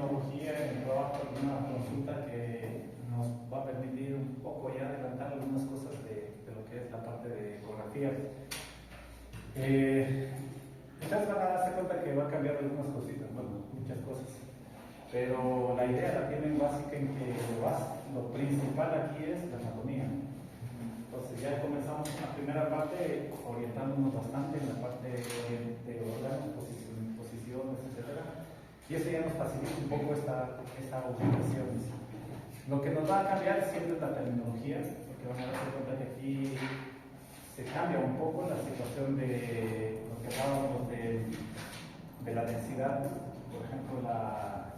tecnología en el trabajo, una consulta que nos va a permitir un poco ya adelantar algunas cosas de lo que es la parte de ecografía. Ustedes van a darse cuenta que va a cambiar algunas cositas, bueno, muchas cosas, pero la idea la tienen básica en que lo principal aquí es la anatomía. Entonces ya comenzamos en la primera parte orientándonos bastante en la parte de órganos, posiciones, etc. Y eso ya nos facilita un poco esta ubicación. Lo que nos va a cambiar siempre es la terminología, porque van a darse cuenta que aquí se cambia un poco la situación de lo que hablábamos de la densidad, por ejemplo la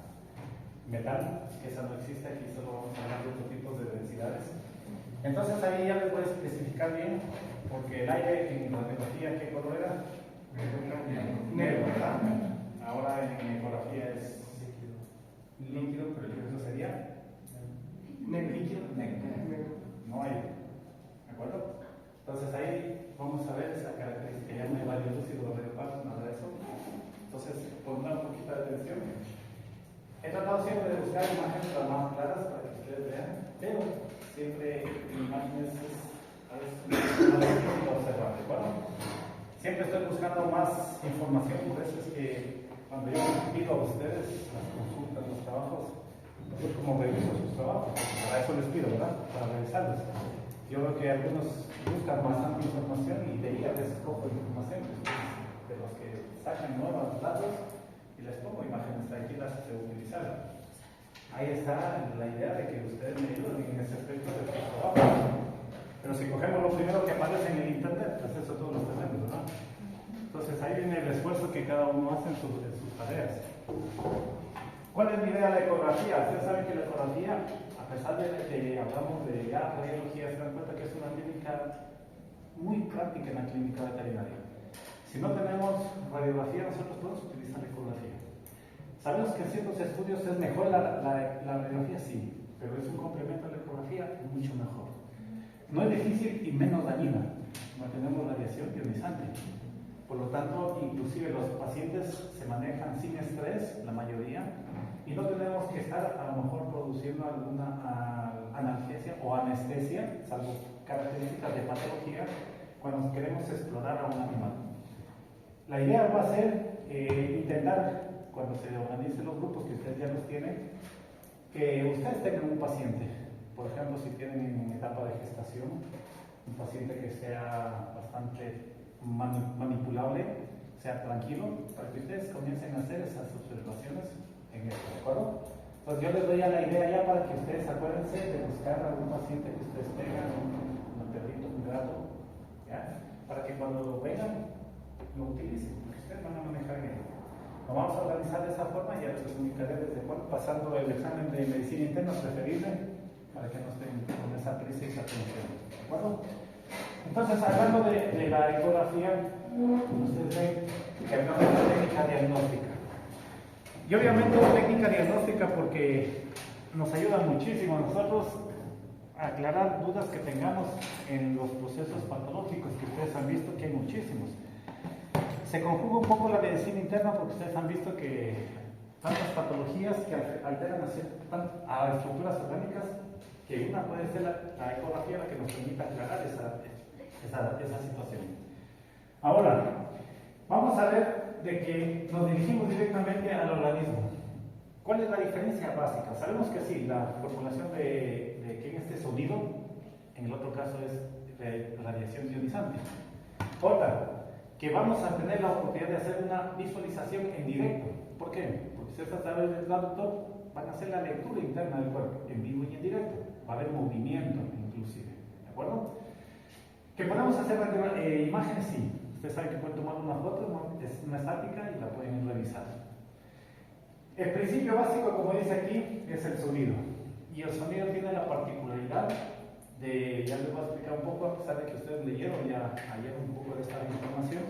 metal, que esa no existe, aquí solo vamos a hablar de otros tipos de densidades. Entonces ahí ya les voy a especificar bien, porque el aire en radiografía, ¿qué color era? Negro, ¿verdad? Ahora en ecografía es líquido, pero eso sería líquido, negro. No hay, ¿de acuerdo? Entonces ahí vamos a ver esa característica, ya no hay radio lúcido, radio opaco, nada de eso. Entonces, pondrán un poquito de atención. He tratado siempre de buscar imágenes las más claras para que ustedes vean, pero siempre imágenes es observar, ¿de acuerdo? Siempre estoy buscando más información, por eso es que cuando yo les pido a ustedes las consultas, los trabajos, yo como reviso sus trabajos, para eso les pido, ¿verdad? Para revisarlos. Yo veo que algunos buscan bastante información y de ahí a veces cojo información de los que sacan nuevos datos y les pongo imágenes tranquilas que se utilizar. Ahí está la idea de que ustedes me ayuden en ese aspecto de su trabajo. Pero si cogemos lo primero que aparece en el internet, pues eso todos lo tenemos, ¿verdad? Entonces ahí viene el esfuerzo que cada uno hace en sus tareas. ¿Cuál es mi idea de la ecografía? Ustedes saben que la ecografía, a pesar de que hablamos de ya radiología, se dan cuenta que es una técnica muy práctica en la clínica veterinaria. Si no tenemos radiografía, nosotros podemos utilizar la ecografía. Sabemos que en ciertos estudios es mejor la radiografía, sí, pero es un complemento a la ecografía mucho mejor. No es difícil y menos dañina. No tenemos radiación ionizante. Por lo tanto, inclusive los pacientes se manejan sin estrés, la mayoría, y no tenemos que estar a lo mejor produciendo alguna analgesia o anestesia, salvo características de patología, cuando queremos explorar a un animal. La idea va a ser intentar, cuando se organicen los grupos, que ustedes ya los tienen, que ustedes tengan un paciente, por ejemplo, si tienen en etapa de gestación, un paciente que sea bastante manipulable, sea tranquilo, para que ustedes comiencen a hacer esas observaciones en esto, ¿de acuerdo? Entonces yo les doy a la idea ya para que ustedes acuérdense de buscar a algún paciente que ustedes tengan, un perrito, un gato, ¿ya? Para que cuando lo vengan, lo utilicen, porque ustedes van a manejar bien. Lo vamos a organizar de esa forma y ya les comunicaré desde cuándo, pasando el examen de medicina interna preferible, para que no estén con esa prisa y esa tensión, ¿de acuerdo? Entonces, hablando de la ecografía, ustedes ven que hay una técnica diagnóstica. Y obviamente una técnica diagnóstica porque nos ayuda muchísimo a nosotros a aclarar dudas que tengamos en los procesos patológicos, que ustedes han visto que hay muchísimos. Se conjuga un poco la medicina interna porque ustedes han visto que tantas patologías que alteran a estructuras orgánicas, que una puede ser la ecografía la que nos permita aclarar esa situación. Ahora, vamos a ver de que nos dirigimos directamente al organismo. ¿Cuál es la diferencia básica? Sabemos que sí, la formulación de que en este sonido, en el otro caso es radiación ionizante. Otra, que vamos a tener la oportunidad de hacer una visualización en directo. ¿Por qué? Porque ustedes a través del traductor van a hacer la lectura interna del cuerpo, en vivo y en directo. Va a haber movimiento inclusive, ¿de acuerdo? ¿Que podemos hacer imágenes? Sí. Ustedes saben que pueden tomar una foto, ¿no? Es una estática y la pueden revisar. El principio básico, como dice aquí, es el sonido. Y el sonido tiene la particularidad de, ya les voy a explicar un poco, a pesar de que ustedes leyeron ya ayer un poco de esta información,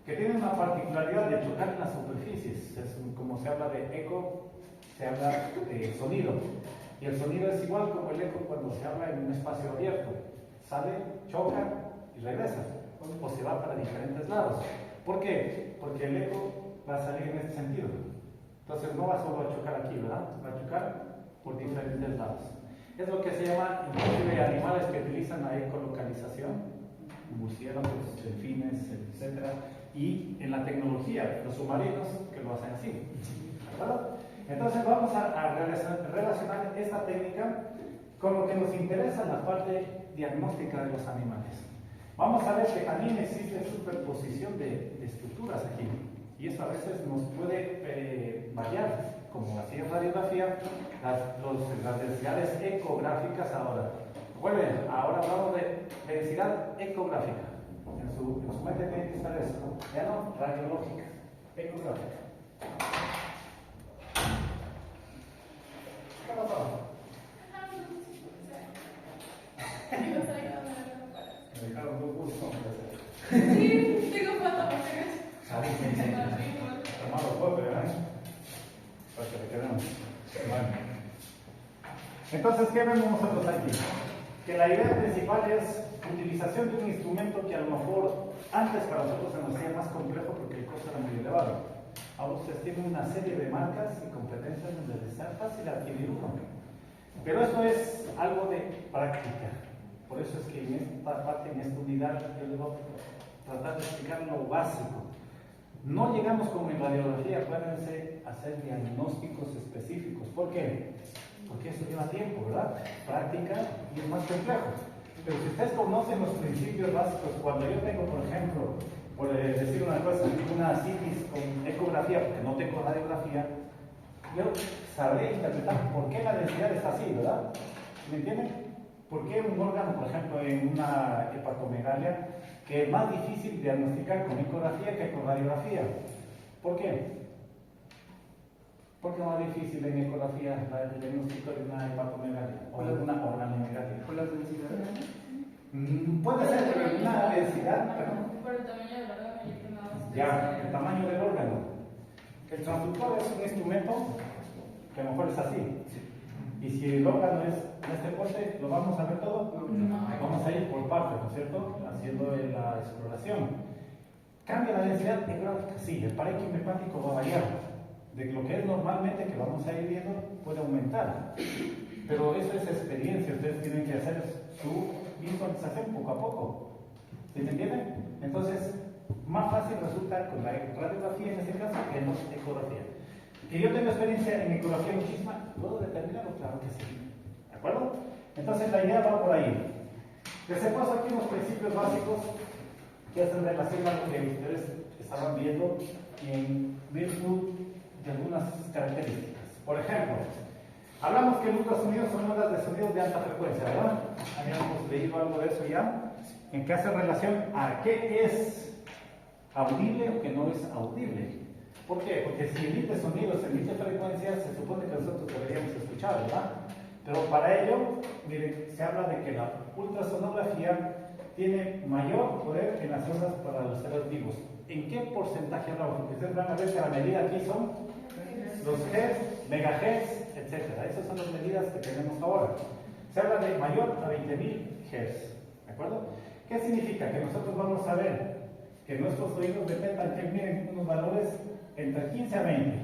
que tiene una particularidad de chocar en las superficies. Como se habla de eco, se habla de sonido. Y el sonido es igual como el eco cuando se habla en un espacio abierto. Sale, choca y regresa. O se va para diferentes lados. ¿Por qué? Porque el eco va a salir en este sentido. Entonces no va solo a chocar aquí, ¿verdad? Va a chocar por diferentes lados. Es lo que se llama, inclusive, animales que utilizan la ecolocalización, murciélagos, delfines, etc. Y en la tecnología, los submarinos que lo hacen así. ¿De acuerdo? Entonces vamos a relacionar esta técnica con lo que nos interesa en la parte diagnóstica de los animales. Vamos a ver que también existe superposición de estructuras aquí. Y eso a veces nos puede variar, como así en radiografía, las densidades ecográficas ahora. Recuerden, ahora hablamos de densidad ecográfica. En su mente tiene que estar eso, ¿no? Ya no radiológica, ecográfica. ¿Qué pasó? Me dejaron dos cursos. Sí, tengo foto. Tomado fuerte, ¿verdad? Para que le quedemos. Bueno. Entonces, ¿qué vemos nosotros aquí? Que la idea principal es utilización de un instrumento que a lo mejor antes para nosotros se nos hacía más complejo porque el costo era muy elevado. Ahora ustedes tienen una serie de marcas y competencias donde les es fácil adquirir uno. Pero esto es algo de práctica. Por eso es que en esta parte, en esta unidad, yo les voy a tratar de explicar lo básico. No llegamos como en radiografía, acuérdense, a hacer diagnósticos específicos. ¿Por qué? Porque eso lleva tiempo, ¿verdad? Práctica y es más complejo. Pero si ustedes conocen los principios básicos, cuando yo tengo, por ejemplo, por decir una cosa, una CITIS con ecografía, porque no tengo radiografía, yo sabré interpretar por qué la densidad está así, ¿verdad? ¿Me entienden? ¿Por qué un órgano, por ejemplo, en una hepatomegalia, que es más difícil diagnosticar con ecografía que con radiografía? ¿Por qué? ¿Por qué es más difícil en ecografía el diagnóstico de una hepatomegalia o de una organomegalia? ¿Por las densidades? Puede ser, pero una densidad, pero Por el tamaño del órgano y el más. ya, el tamaño del órgano. El transductor es un instrumento que a lo mejor es así. Y si el órgano es en este corte, ¿lo vamos a ver todo? No. Vamos a ir por partes, ¿no es cierto? Haciendo la exploración. ¿Cambia la densidad ecográfica? Sí, el parénquima hepático va a variar. De lo que es normalmente, que vamos a ir viendo, puede aumentar. Pero eso es experiencia, ustedes tienen que hacer su visualización poco a poco. ¿Sí me entienden? Entonces, más fácil resulta con la radiografía en este caso que en la ecografía. Que yo tengo experiencia en ecografía muchísima, ¿puedo determinarlo? Claro que sí. ¿De acuerdo? Entonces la idea va por ahí. Les he puesto aquí unos principios básicos que hacen relación a lo que ustedes estaban viendo en virtud de algunas características. Por ejemplo, hablamos que el ultrasonido son ondas de sonido de alta frecuencia, ¿verdad? Habíamos leído algo de eso ya, en que hace relación a qué es audible o qué no es audible. ¿Por qué? Porque si emite sonidos, emite frecuencias, se supone que nosotros deberíamos escuchar, ¿verdad? Pero para ello, miren, se habla de que la ultrasonografía tiene mayor poder en las ondas para los seres vivos. ¿En qué porcentaje hablamos? Porque ustedes van a ver que la medida aquí son los hertz, megahertz, etc. Esas son las medidas que tenemos ahora. Se habla de mayor a 20.000 hertz. ¿De acuerdo? ¿Qué significa? Que nosotros vamos a ver que nuestros oídos detectan que miren unos valores entre 15 a 20,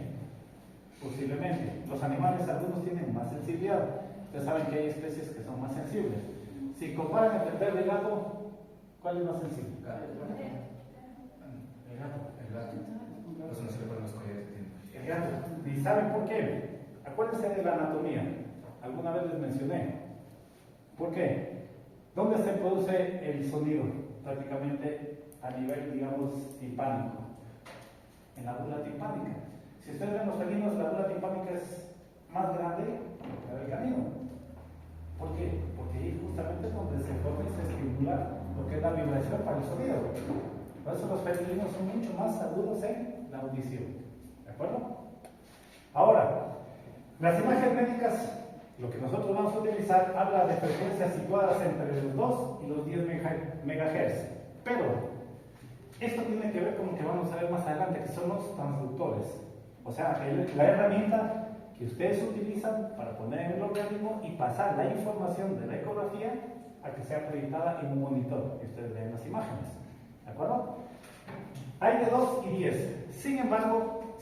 posiblemente. Los animales, algunos tienen más sensibilidad. Ustedes saben que hay especies que son más sensibles. Si comparan entre perro y gato, ¿cuál es más sensible? El gato. El gato. Pues no se le ponen los collares que tiene. El gato. ¿Y saben por qué? Acuérdense de la anatomía. Alguna vez les mencioné. ¿Por qué? ¿Dónde se produce el sonido? Prácticamente a nivel, digamos, timpánico. En la bula timpánica. Si ustedes ven los felinos, la bula timpánica es más grande que el canino. ¿Por qué? Porque ahí justamente es donde se forma y se estimula lo que es la vibración para el sonido. Por eso los felinos son mucho más agudos en la audición. ¿De acuerdo? Ahora, las imágenes médicas, lo que nosotros vamos a utilizar, habla de frecuencias situadas entre los 2 y los 10 MHz. Pero esto tiene que ver con lo que vamos a ver más adelante, que son los transductores. O sea, la herramienta que ustedes utilizan para poner en el organismo y pasar la información de la ecografía a que sea proyectada en un monitor, que ustedes vean las imágenes. ¿De acuerdo? Hay de 2 y 10. Sin embargo,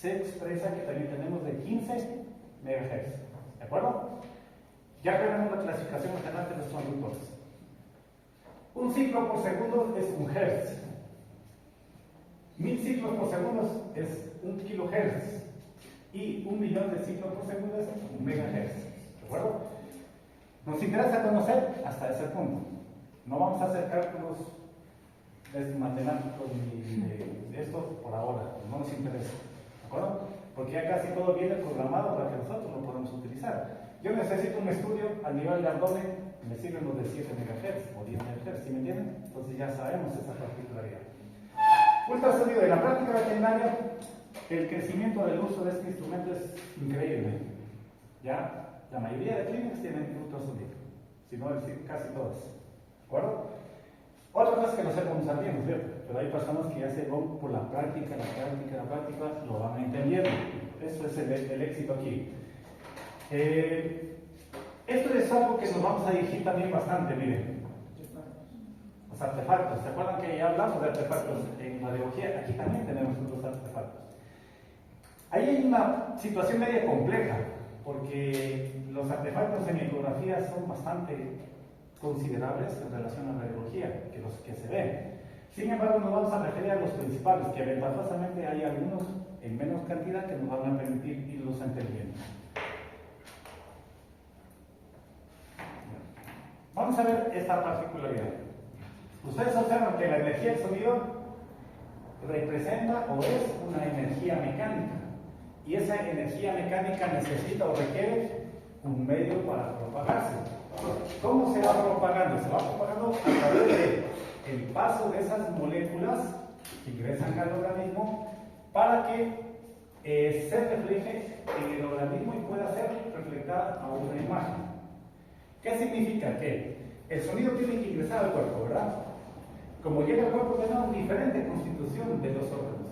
se expresa que también tenemos de 15 MHz. ¿De acuerdo? Ya tenemos la clasificación general de nuestros conductores. Un ciclo por segundo es un hertz. 1000 ciclos por segundo es 1 kilohertz. Y 1.000.000 de ciclos por segundo es 1 megahertz. ¿De acuerdo? Nos interesa conocer hasta ese punto. No vamos a hacer cálculos matemáticos ni de esto por ahora. No nos interesa. ¿De acuerdo? Porque ya casi todo viene programado para que nosotros lo podamos utilizar. Yo necesito un estudio al nivel de abdomen, me sirven los de 7 MHz o 10 MHz, ¿sí me entienden? Entonces ya sabemos esa particularidad. Ultrasonido de la práctica veterinaria, el crecimiento del uso de este instrumento es increíble. Ya, la mayoría de clínicas tienen ultrasonido, si no decir casi todas. ¿De acuerdo? Otra cosa que no sepamos usar bien, ¿no es cierto? Pero hay personas que ya se van por la práctica, lo van entendiendo. Eso es el éxito aquí. Esto es algo que nos vamos a dirigir también bastante, miren. Los artefactos. ¿Se acuerdan que ya hablamos de artefactos en radiología? Aquí también tenemos otros artefactos. Ahí hay una situación media compleja, porque los artefactos en ecografía son bastante considerables en relación a la radiología, que los que se ven. Sin embargo, nos vamos a referir a los principales, que ventajosamente hay algunos en menos cantidad que nos van a permitir irlos entendiendo. Vamos a ver esta particularidad. Ustedes observan que la energía del sonido representa o es una energía mecánica. Y esa energía mecánica necesita o requiere un medio para propagarse. ¿Cómo se va propagando? Se va propagando a través del paso de esas moléculas que ingresan al organismo para que se refleje en el organismo y pueda ser reflejada a una imagen. ¿Qué significa? Que el sonido tiene que ingresar al cuerpo, ¿verdad? Como llega al cuerpo, tenemos diferente constitución de los órganos,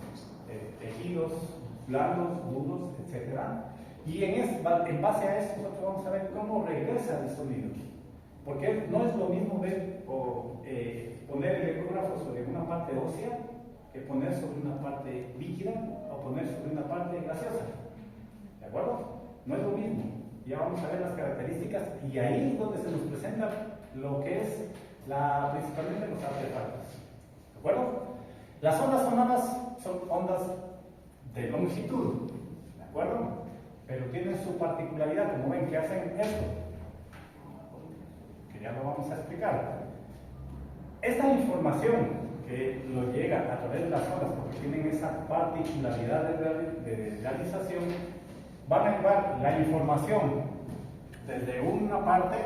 tejidos, blandos, duros, etc. Y en base a eso nosotros vamos a ver cómo regresa el sonido. Porque no es lo mismo ver o poner el ecógrafo sobre una parte ósea que poner sobre una parte líquida o poner sobre una parte gaseosa. ¿De acuerdo? No es lo mismo. Ya vamos a ver las características y ahí es donde se nos presenta lo que es principalmente los artefactos. ¿De acuerdo? Las ondas sonoras son ondas de longitud. ¿De acuerdo? Pero tienen su particularidad, como ven que hacen esto. Que ya lo vamos a explicar. Esta información que nos llega a través de las ondas, porque tienen esa particularidad de realización, van a llevar la información desde una parte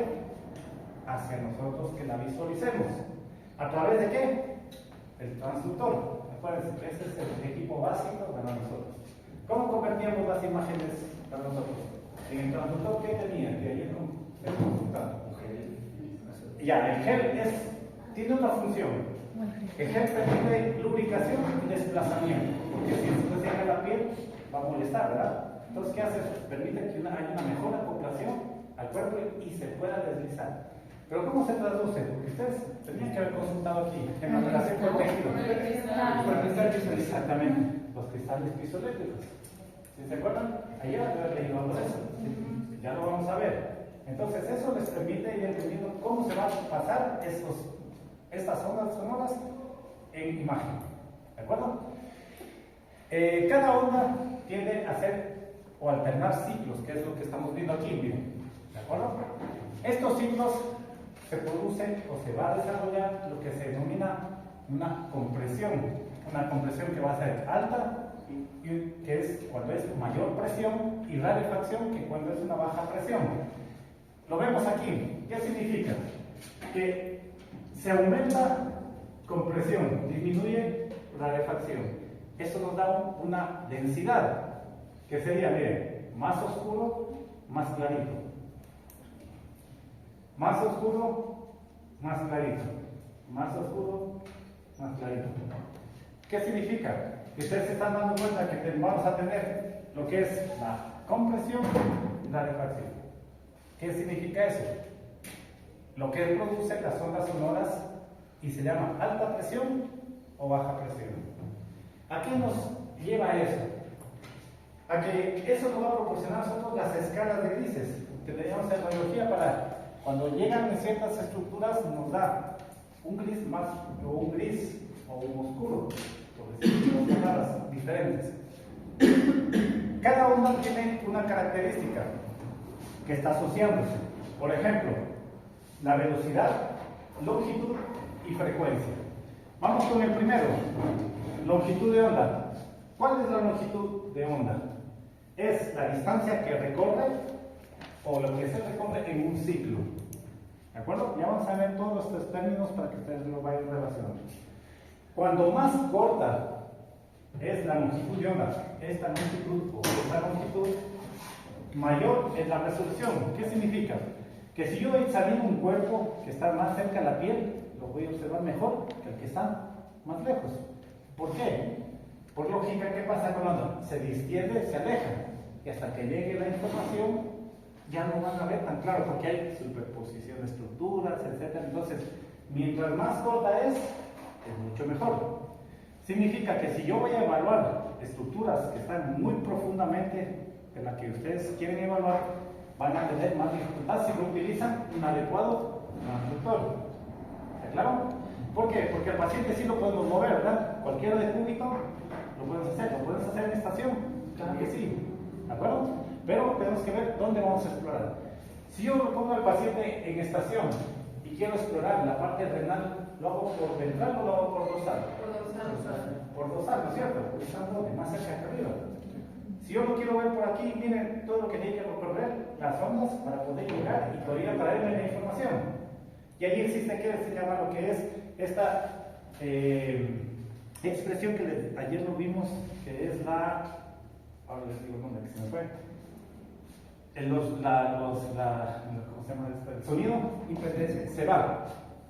hacia nosotros que la visualicemos. ¿A través de qué? El transductor. Acuérdense, ese es el equipo básico para nosotros. ¿Cómo convertíamos las imágenes para nosotros? En el transductor, ¿qué tenía? Que ayer ya, el gel tiene una función. El gel permite lubricación y desplazamiento, porque si se llega a la piel va a molestar, ¿verdad? Entonces, ¿qué hace eso? Permite que haya una mejor acoplación al cuerpo y se pueda deslizar. Pero ¿cómo se traduce? Porque ustedes tenían que haber consultado aquí, en la relación con tejido. Exactamente, los cristales piezoeléctricos. ¿Sí se acuerdan? Ayer había leído algo de eso. Ya lo vamos a ver. Entonces, eso les permite ir entendiendo cómo se van a pasar estas ondas sonoras en imagen. ¿De acuerdo? Cada onda tiende a hacer o alternar ciclos, que es lo que estamos viendo aquí, miren. ¿De acuerdo? Estos ciclos se producen o se va a desarrollar lo que se denomina una compresión que va a ser alta, que es cuando es mayor presión, y rarefacción, que cuando es una baja presión. Lo vemos aquí. ¿Qué significa? Que se aumenta compresión, disminuye rarefacción. Eso nos da una densidad, que sería, miren, más oscuro, más clarito. Más oscuro, más clarito. Más oscuro, más clarito. ¿Qué significa? Que ustedes se están dando cuenta que vamos a tener lo que es la compresión y la rarefacción. ¿Qué significa eso? Lo que produce las ondas sonoras y se llama alta presión o baja presión. ¿A qué nos lleva eso? a que eso nos va a proporcionar a nosotros las escalas de grises. Tendríamos en radiología para cuando llegan a ciertas estructuras nos da un gris más o un gris o un oscuro, por decirlo de palabras diferentes. Cada onda tiene una característica que está asociándose. Por ejemplo, la velocidad, longitud y frecuencia. Vamos con el primero, longitud de onda. ¿Cuál es la longitud de onda? Es la distancia que recorre o lo que se recorre en un ciclo. ¿De acuerdo? Ya vamos a ver todos estos términos para que ustedes lo vayan relacionando. Cuando más corta es la longitud de onda, esta longitud o esta longitud, mayor es la resolución. ¿Qué significa? Que si yo voy saliendo un cuerpo que está más cerca de la piel, lo voy a observar mejor que el que está más lejos. ¿Por qué? Por lógica, ¿qué pasa con la onda? Se distiende, se aleja, y hasta que llegue la información ya no van a ver tan claro, porque hay superposición de estructuras, etc. Entonces, mientras más corta es mucho mejor. Significa que si yo voy a evaluar estructuras que están muy profundamente en las que ustedes quieren evaluar, van a tener más dificultad si no utilizan un adecuado transductor. ¿Está claro? ¿Por qué? Porque al paciente sí lo podemos mover, ¿verdad? Cualquiera de cúbito lo puedes hacer en estación, claro que sí, ¿de acuerdo? Pero tenemos que ver dónde vamos a explorar. Si yo lo pongo al paciente en estación y quiero explorar la parte renal, ¿lo hago por ventral o lo hago por dorsal? Por dorsal, ¿no es cierto? Estamos más cerca que arriba. Si yo lo quiero ver por aquí, miren todo lo que tiene que recorrer las ondas para poder llegar y poder traerme la información. Y ahí existe que se llama lo que es esta expresión que ayer lo vimos, que es la. Ahora les digo el nombre que se me fue. ¿Cómo se llama esto? El sonido impedencia se va,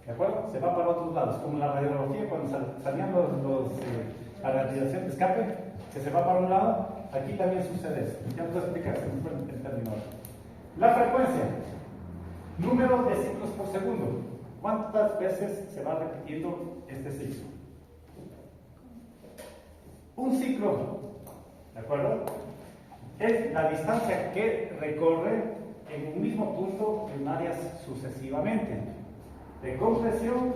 ¿de acuerdo? Se va para otros lados, como la radiología cuando salían la radiación de escape, que se va para un lado, aquí también sucede eso. Ya os voy a explicar, se me fue el término. La frecuencia, número de ciclos por segundo. ¿Cuántas veces se va repitiendo este ciclo? Un ciclo, ¿de acuerdo? Es la distancia que recorre en un mismo punto en áreas sucesivamente, de compresión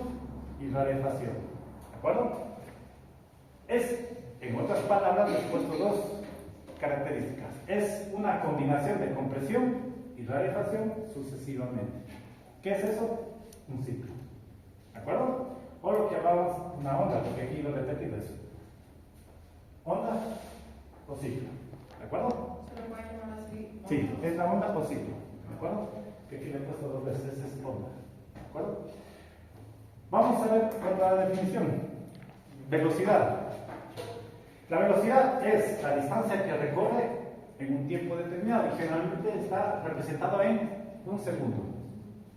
y rarefación. ¿De acuerdo? Es, en otras palabras, les he puesto dos características. Es una combinación de compresión y rarefación sucesivamente. ¿Qué es eso? Un ciclo. ¿De acuerdo? O lo que llamamos una onda, porque aquí lo he repetido eso. Onda o ciclo. ¿De acuerdo? ¿Se lo pueden llamar así? Sí, es la onda o ciclo. ¿De acuerdo? Que aquí le he puesto dos veces, es onda. ¿De acuerdo? Vamos a ver otra definición. Velocidad. La velocidad es la distancia que recorre en un tiempo determinado y generalmente está representado en un segundo,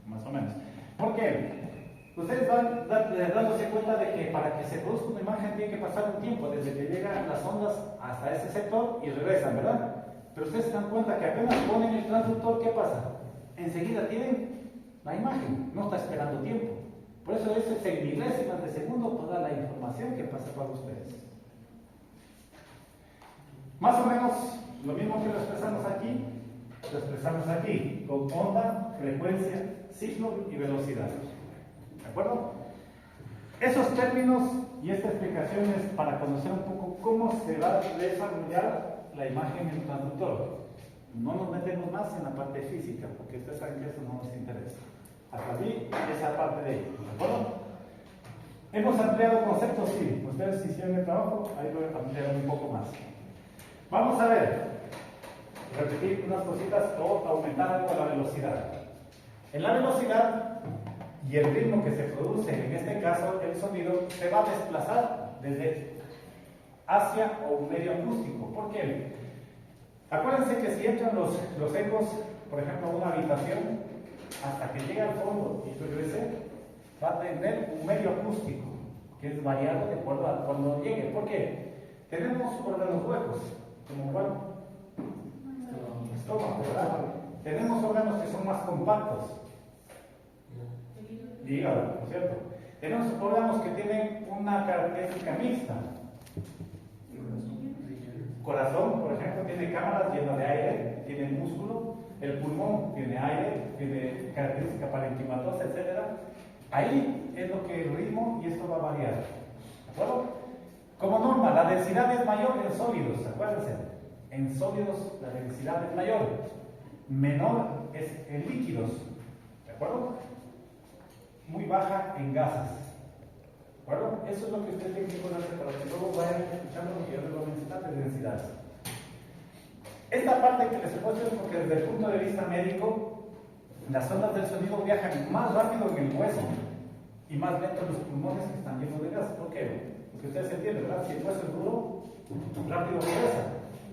más o menos. ¿Por qué? Ustedes van dándose cuenta de que para que se produzca una imagen tiene que pasar un tiempo, desde que llegan las ondas hasta ese sector y regresan, ¿verdad? Pero ustedes se dan cuenta que apenas ponen el transductor, ¿qué pasa? Enseguida tienen la imagen, no está esperando tiempo. Por eso es en milésimas de segundo toda la información que pasa para ustedes. Más o menos lo mismo que lo expresamos aquí, con onda, frecuencia, ciclo y velocidad. ¿De acuerdo? Esos términos y esta explicación es para conocer un poco cómo se va a desarrollar la imagen en el transductor. No nos metemos más en la parte física, porque ustedes saben que eso no nos interesa. Hasta aquí, esa parte de ello. ¿De acuerdo? Hemos ampliado conceptos, sí. Ustedes hicieron el trabajo, ahí lo ampliaron un poco más. Vamos a ver, repetir unas cositas o aumentar algo la velocidad. En la velocidad y el ritmo que se produce, en este caso el sonido, se va a desplazar desde hacia o un medio acústico. ¿Por qué? Acuérdense que si entran los ecos, por ejemplo, a una habitación, hasta que llega al fondo y regrese, va a tener un medio acústico, que es variado de acuerdo a cuando llegue. ¿Por qué? Tenemos órganos huecos, como cuál? Estómago, ¿verdad? Tenemos órganos que son más compactos. Hígado, ¿no es cierto? Tenemos órganos que tienen una característica mixta. corazón, por ejemplo, tiene cámaras llenas de aire, tiene músculo, el pulmón tiene aire, tiene característica parenquimatosa, etc. Ahí es lo que el ritmo y esto va a variar. ¿De acuerdo? Como norma, la densidad es mayor en sólidos, acuérdense. En sólidos la densidad es mayor, menor es en líquidos. ¿De acuerdo? Muy baja en gases. ¿De acuerdo? Eso es lo que usted tiene que conocer para que luego vayan escuchando lo que yo les voy a mencionar de densidades. Esta parte que les he puesto es porque desde el punto de vista médico, las ondas del sonido viajan más rápido en el hueso y más lento en los pulmones que están llenos de gas. ¿Por qué? Porque ustedes entienden, ¿verdad? Si el hueso es duro, rápido regresa.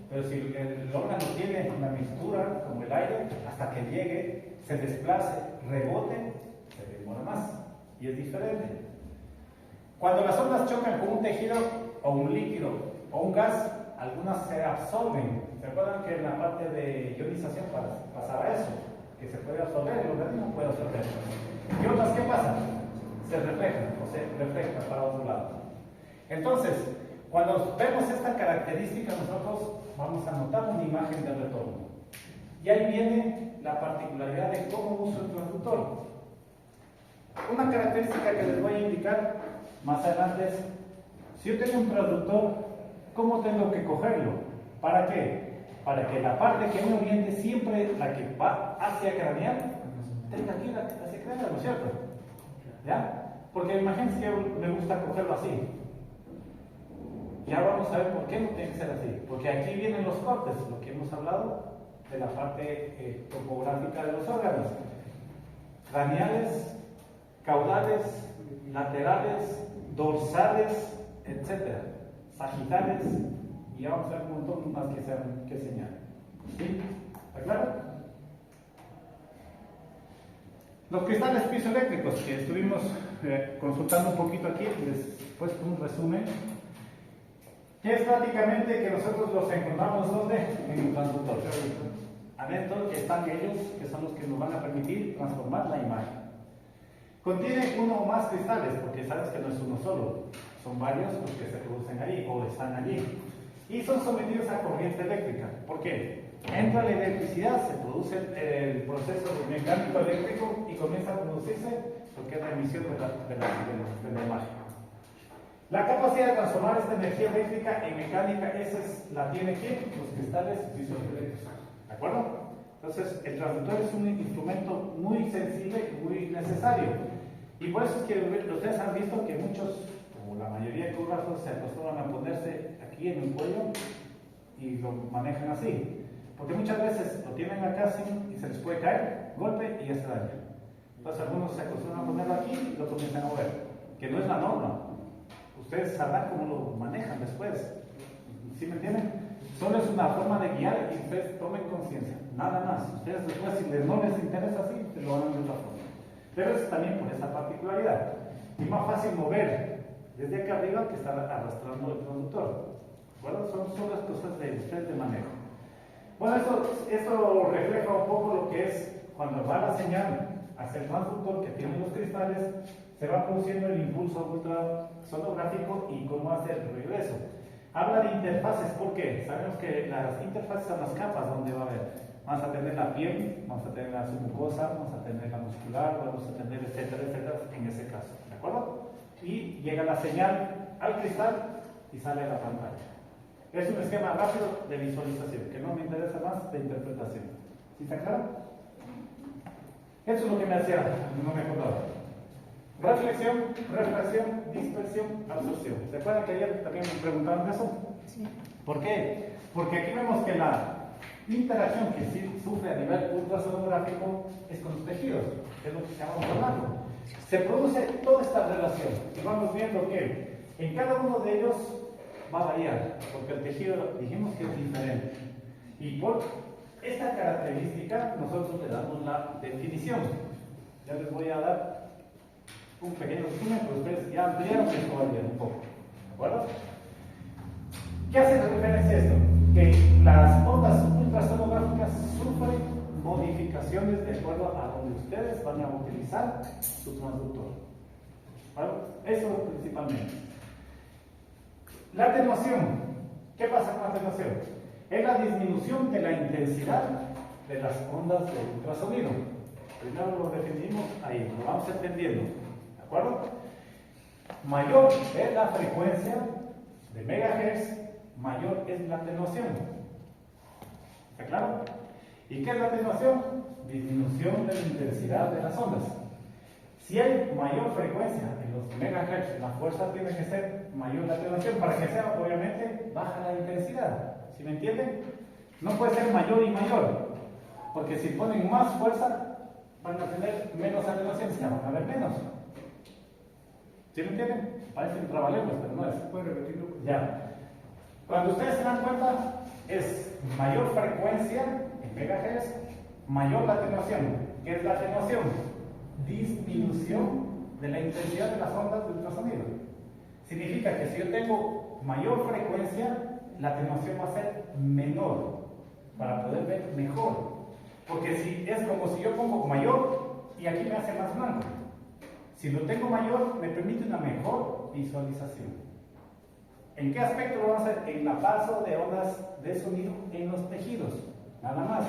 Pero si el órgano tiene una mixtura como el aire, hasta que llegue, se desplace, rebote, se demora más y es diferente. Cuando las ondas chocan con un tejido o un líquido o un gas, algunas se absorben. ¿Se acuerdan que en la parte de ionización pasaba eso? Que se puede absorber, el organismo puede absorber. ¿Y otras qué pasa? Se reflejan o se reflejan para otro lado. Entonces, cuando vemos esta característica, nosotros vamos a notar una imagen de retorno. Y ahí viene la particularidad de cómo uso el transductor. Una característica que les voy a indicar más adelante es, si yo tengo un transductor, ¿cómo tengo que cogerlo? ¿Para qué? Para que la parte que me oriente siempre, la que va hacia craneal, tenga que ir hacia craneal, ¿no es cierto? ¿Ya? Porque imagínense que me gusta cogerlo así. Ya vamos a ver por qué no tiene que ser así. Porque aquí vienen los cortes, lo que hemos hablado de la parte topográfica de los órganos. Craneales, caudales, laterales, dorsales, etc. Sagitales, y ya vamos a ver un montón más que señalar. ¿Sí? ¿Está claro? Los cristales piezoeléctricos que estuvimos consultando un poquito aquí, les he puesto un resumen, que es prácticamente que nosotros los encontramos ¿dónde? En el transductor. Adentro están ellos, que son los que nos van a permitir transformar la imagen. Contiene uno o más cristales, porque sabes que no es uno solo, son varios los que se producen ahí o están allí. Y son sometidos a corriente eléctrica. ¿Por qué? Entra la electricidad, se produce el proceso mecánico eléctrico y comienza a producirse lo que es la emisión de la imagen. La capacidad de transformar esta energía eléctrica en mecánica, esa la tiene ¿quién? Los cristales piezoeléctricos. ¿De acuerdo? Entonces, el transductor es un instrumento muy sensible y muy necesario. Y por eso es que ustedes han visto que muchos, como la mayoría de curvazos, se acostumbran a ponerse aquí en el cuello y lo manejan así. Porque muchas veces lo tienen acá y se les puede caer, golpe y ya se daña. Entonces, algunos se acostumbran a ponerlo aquí y lo comienzan a mover, que no es la norma. Ustedes sabrán cómo lo manejan después. ¿Sí me entienden? Solo es una forma de guiar y ustedes tomen conciencia, nada más. Ustedes después, si no les interesa así, te lo harán de otra forma. Pero es también por esa particularidad. Es más fácil mover desde acá arriba que estar arrastrando el transductor. ¿Bueno? Son las cosas de ustedes de manejo. Bueno, esto refleja un poco lo que es cuando va la señal hacia el transductor que tiene los cristales, se va produciendo el impulso ultrasonográfico y cómo hace el regreso. Habla de interfaces, ¿por qué? Sabemos que las interfaces son las capas donde va a haber. Vamos a tener la piel, vamos a tener la submucosa, vamos a tener la muscular, vamos a tener etcétera, etcétera, en ese caso. ¿De acuerdo? Y llega la señal al cristal y sale a la pantalla. Es un esquema rápido de visualización, que no me interesa más de interpretación. ¿Sí está claro? Eso es lo que me hacía, no me acordaba. Reflexión, refracción, dispersión, absorción. ¿Se acuerdan que ayer también me preguntaron eso? Sí. ¿Por qué? Porque aquí vemos que la interacción que sí sufre a nivel ultrasonográfico es con los tejidos, que es lo que estamos hablando. Se produce toda esta relación y vamos viendo que en cada uno de ellos va a variar, porque el tejido dijimos que es diferente. Y por esta característica nosotros le damos la definición. Ya les voy a dar un pequeño resumen, pero ustedes ya ampliaron esto un poco. ¿De acuerdo? ¿Qué hace referencia a esto? Que las ondas ultrasonográficas sufren modificaciones de acuerdo a donde ustedes van a utilizar su transductor. ¿Vale? Eso principalmente. La atenuación ¿Qué pasa con la atenuación? Es la disminución de la intensidad de las ondas de ultrasonido. Primero lo definimos ahí, lo vamos entendiendo. ¿De acuerdo? Mayor es la frecuencia de megahertz, mayor es la atenuación. ¿Está claro? ¿Y qué es la atenuación? Disminución de la intensidad de las ondas. Si hay mayor frecuencia en los megahertz, la fuerza tiene que ser mayor la atenuación para que sea, obviamente, baja la intensidad. ¿Sí me entienden? No puede ser mayor y mayor, porque si ponen más fuerza, van a tener menos atenuación, se van a ver menos. ¿Sí me entienden? Parecen trabalenguas, pero no es. ¿Puede repetirlo? Ya. Cuando ustedes se dan cuenta, es mayor frecuencia en megahertz, mayor la atenuación. ¿Qué es la atenuación? Disminución de la intensidad de las ondas de ultrasonido. Significa que si yo tengo mayor frecuencia, la atenuación va a ser menor para poder ver mejor. Porque si es como si yo pongo mayor y aquí me hace más blanco. Si lo tengo mayor, me permite una mejor visualización. ¿En qué aspecto lo vamos a hacer? En la paso de ondas de sonido en los tejidos, nada más.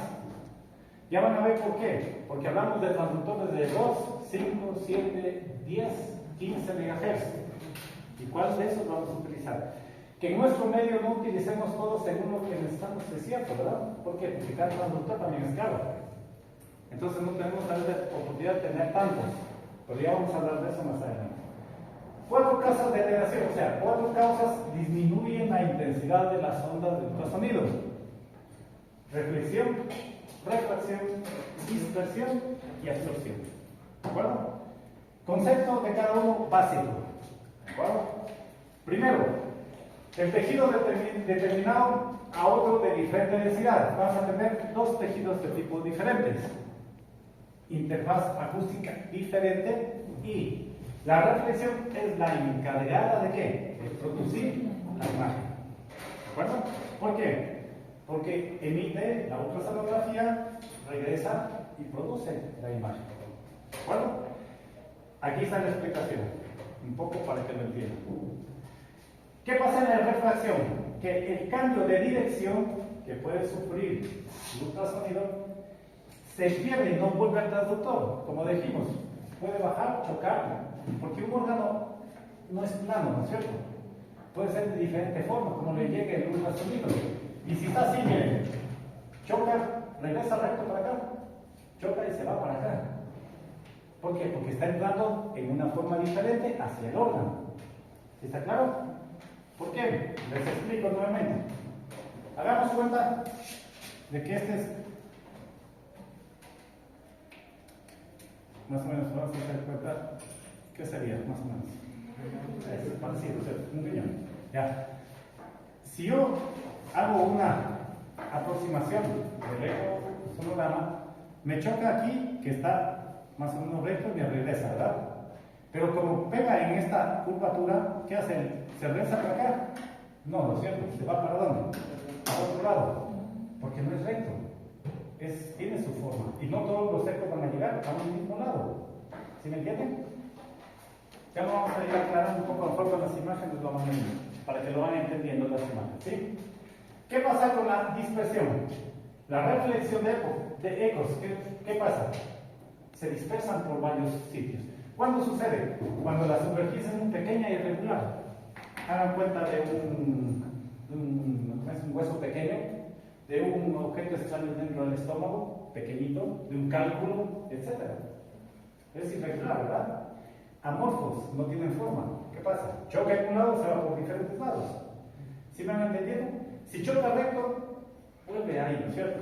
Ya van a ver por qué. Porque hablamos de transductores de 2, 5, 7, 10, 15 MHz. ¿Y cuáles de esos vamos a utilizar? Que en nuestro medio no utilicemos todos según lo que necesitamos, es cierto, ¿verdad? ¿Por qué? Porque cada transductor también es caro. Entonces no tenemos la oportunidad de tener tantos. Pero ya vamos a hablar de eso más adelante. 4 causas de atenuación, o sea, 4 causas disminuyen la intensidad de las ondas de ultrasonido. Reflexión, refracción, dispersión y absorción. ¿De acuerdo? Concepto de cada uno básico. ¿De acuerdo? Primero, el tejido determinado a otro de diferente densidad. Vamos a tener 2 tejidos de tipo diferentes. Interfaz acústica diferente y la reflexión es la encargada de ¿qué? De producir la imagen. ¿De acuerdo? ¿Por qué? Porque emite la ultrasonografía, regresa y produce la imagen. ¿De acuerdo? Aquí está la explicación, un poco para que lo entiendan. ¿Qué pasa en la refracción? Que el cambio de dirección que puede sufrir el ultrasonido se pierde y no vuelve al transductor, como dijimos, puede bajar, chocar, porque un órgano no es plano, ¿no es cierto? Puede ser de diferente forma, como le llegue el ultrasonido. Y si está así, miren, choca, regresa recto para acá, choca y se va para acá. ¿Por qué? Porque está entrando en una forma diferente hacia el órgano. ¿Está claro? ¿Por qué? Les explico nuevamente. Hagamos cuenta de que este es más o menos, vamos a hacer cuenta, ¿qué sería? Más o menos. Es parecido, un riñón. Ya. Si yo hago una aproximación del ecosonograma, me choca aquí, que está más o menos recto, y me regresa, ¿verdad? Pero como pega en esta curvatura, ¿qué hace? ¿Se regresa para acá? No, ¿no es cierto? ¿Se va para dónde? Para otro lado. Porque no es recto. Tiene su forma. Y no todos los ecos van a llegar a un mismo lado. ¿Sí me entienden? Ya no vamos a ir aclarando un poco mejor con las imágenes, lo vamos a ver, para que lo vayan entendiendo las imágenes. ¿Sí? ¿Qué pasa con la dispersión? La reflexión de ecos, ¿qué pasa? Se dispersan por varios sitios. ¿Cuándo sucede? Cuando la superficie es muy pequeña y irregular. Hagan cuenta de un hueso pequeño, de un objeto extraño dentro del estómago, pequeñito, de un cálculo, etc. Es irregular, ¿verdad? Amorfos, no tienen forma. ¿Qué pasa? Choca en un lado, se va por diferentes lados. ¿Sí me han entendido? Si choca recto, vuelve ahí, ¿no es cierto?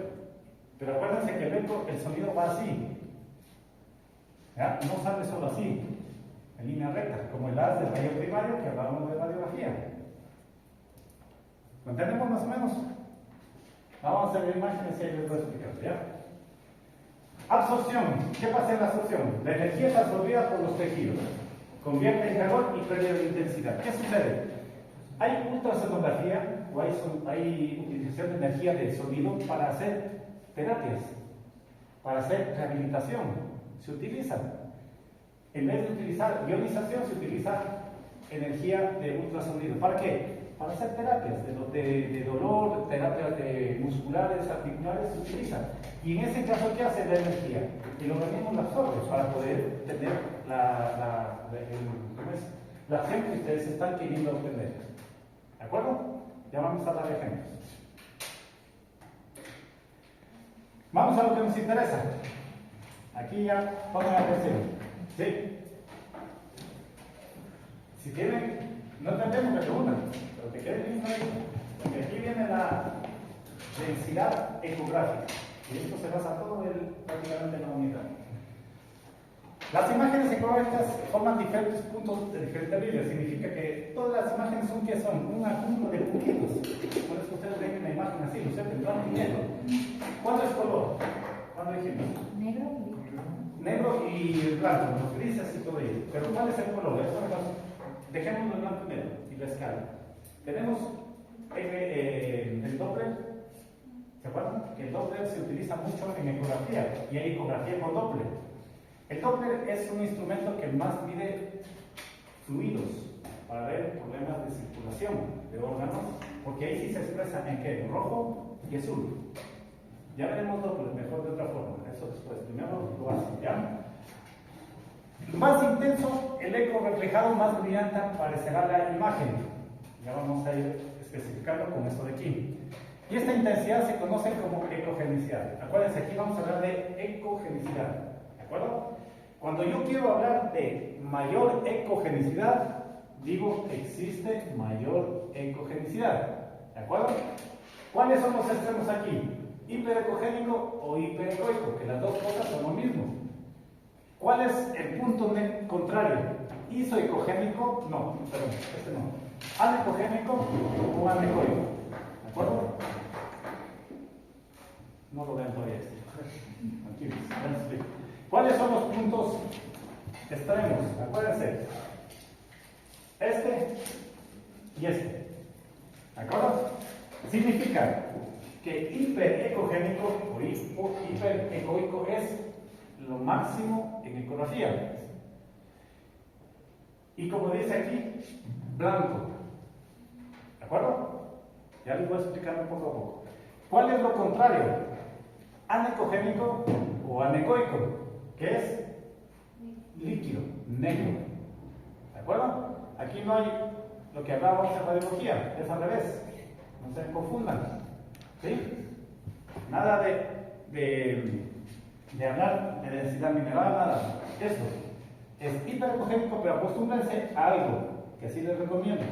Pero acuérdense que el sonido va así. ¿Ya? No sale solo así, en línea recta, como el haz del rayo primario que hablábamos de radiografía. ¿Lo entendemos más o menos? Vamos a hacer imágenes y ahí les voy a explicar, ¿ya? Absorción. ¿Qué pasa en la absorción? La energía es absorbida por los tejidos, convierte en calor y pérdida de intensidad. ¿Qué sucede? Hay ultrasonografía o hay utilización de energía del sonido para hacer terapias, para hacer rehabilitación. Se utiliza. En vez de utilizar ionización, se utiliza energía de ultrasonido. ¿Para qué? para hacer terapias de dolor, terapias musculares, articulares, se utiliza. Y en ese caso, ¿qué hace la energía? El organismo la absorbe para poder tener la acción que ustedes están queriendo obtener. ¿De acuerdo? Ya vamos a dar ejemplos. Vamos a lo que nos interesa. Aquí ya pongan atención. ¿Sí? Si tienen, no entendemos que preguntan, pero que quede bien claro, porque aquí viene la densidad ecográfica. Y esto se basa todo prácticamente en la unidad. Las imágenes ecográficas forman diferentes puntos de diferentes líneas. Significa que todas las imágenes son ¿qué son? Un acúmulo de puntitos. Por eso ustedes ven una imagen así, lo sé, en blanco y negro. ¿Cuál es color? ¿Cuándo dijimos? Negro. Negro y blanco, los grises y todo ello. Pero ¿cuál es el color? Dejémoslo en blanco y negro y la escala. Tenemos el Doppler. ¿Se acuerdan? Que el Doppler se utiliza mucho en ecografía y hay ecografía con Doppler. El Doppler es un instrumento que más mide fluidos para ver problemas de circulación de órganos, porque ahí sí se expresa en qué, rojo y azul. Ya veremos Doppler mejor de otra forma, eso después. Primero lo básico, ¿ya? Más intenso, el eco reflejado, más brillante aparecerá la imagen. Ya vamos a ir especificando con esto de aquí. Y esta intensidad se conoce como ecogenicidad. Acuérdense, aquí vamos a hablar de ecogenicidad. ¿De acuerdo? Cuando yo quiero hablar de mayor ecogenicidad, digo existe mayor ecogenicidad. ¿De acuerdo? ¿Cuáles son los extremos aquí? ¿Hiperecogénico o hiperecoico? Que las dos cosas son lo mismo. ¿Cuál es el punto contrario? ¿Isoecogénico? No, perdón, este no. ¿Anecogénico o anecoico? ¿De acuerdo? No lo vean todavía este. Aquí, ¿cuáles son los puntos extremos? Acuérdense. Este y este. ¿De acuerdo? Significa que hiperecogénico o hiperecoico es lo máximo en ecografía. Y como dice aquí, blanco. ¿De acuerdo? Ya les voy a explicar poco a poco. ¿Cuál es lo contrario? ¿Anecogénico o anecoico? Que es líquido, negro. ¿De acuerdo? Aquí no hay lo que hablábamos en radiología, es al revés. No se confundan. ¿Sí? Nada de hablar de densidad mineral, nada. Eso es hiperecogénico, pero acostúmbrense a algo que así les recomiendo.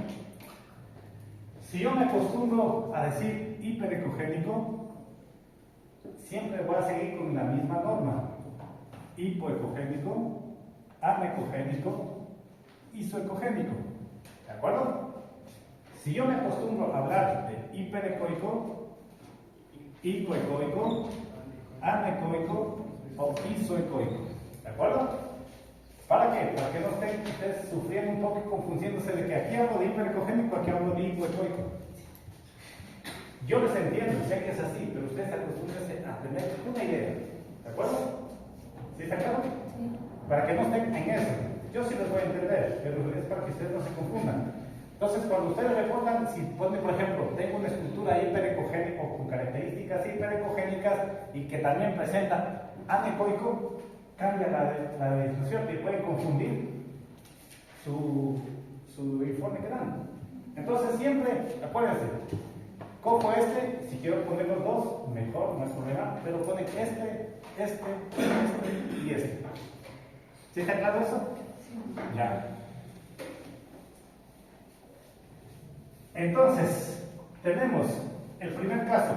Si yo me acostumbro a decir hiperecogénico, siempre voy a seguir con la misma norma. Hipoecogénico, anecogénico, isoecogénico. ¿De acuerdo? Si yo me acostumbro a hablar de hiperecoico, hipoecoico, anecoico o isoecoico. ¿De acuerdo? ¿Para qué? Para que no estén ustedes sufriendo un poco y confundiéndose de que aquí hablo de hiperecogénico, aquí hablo de hipoecoico. Yo les entiendo, sé que es así, pero ustedes acostúmbrense a tener una idea. ¿De acuerdo? ¿Sí está claro? Sí. Para que no estén en eso. Yo sí les voy a entender, pero es para que ustedes no se confundan. Entonces, cuando ustedes reportan, si ponen, por ejemplo, tengo una estructura hiperecogénica o con características hiperecogénicas y que también presenta anecoico, cambia la descripción y pueden confundir su informe que dan. Entonces, siempre, acuérdense, cojo este, si quiero poner los dos, mejor, no es problema, pero ponen este y este. ¿Sí está claro eso? Sí. Ya. Entonces, tenemos el primer caso.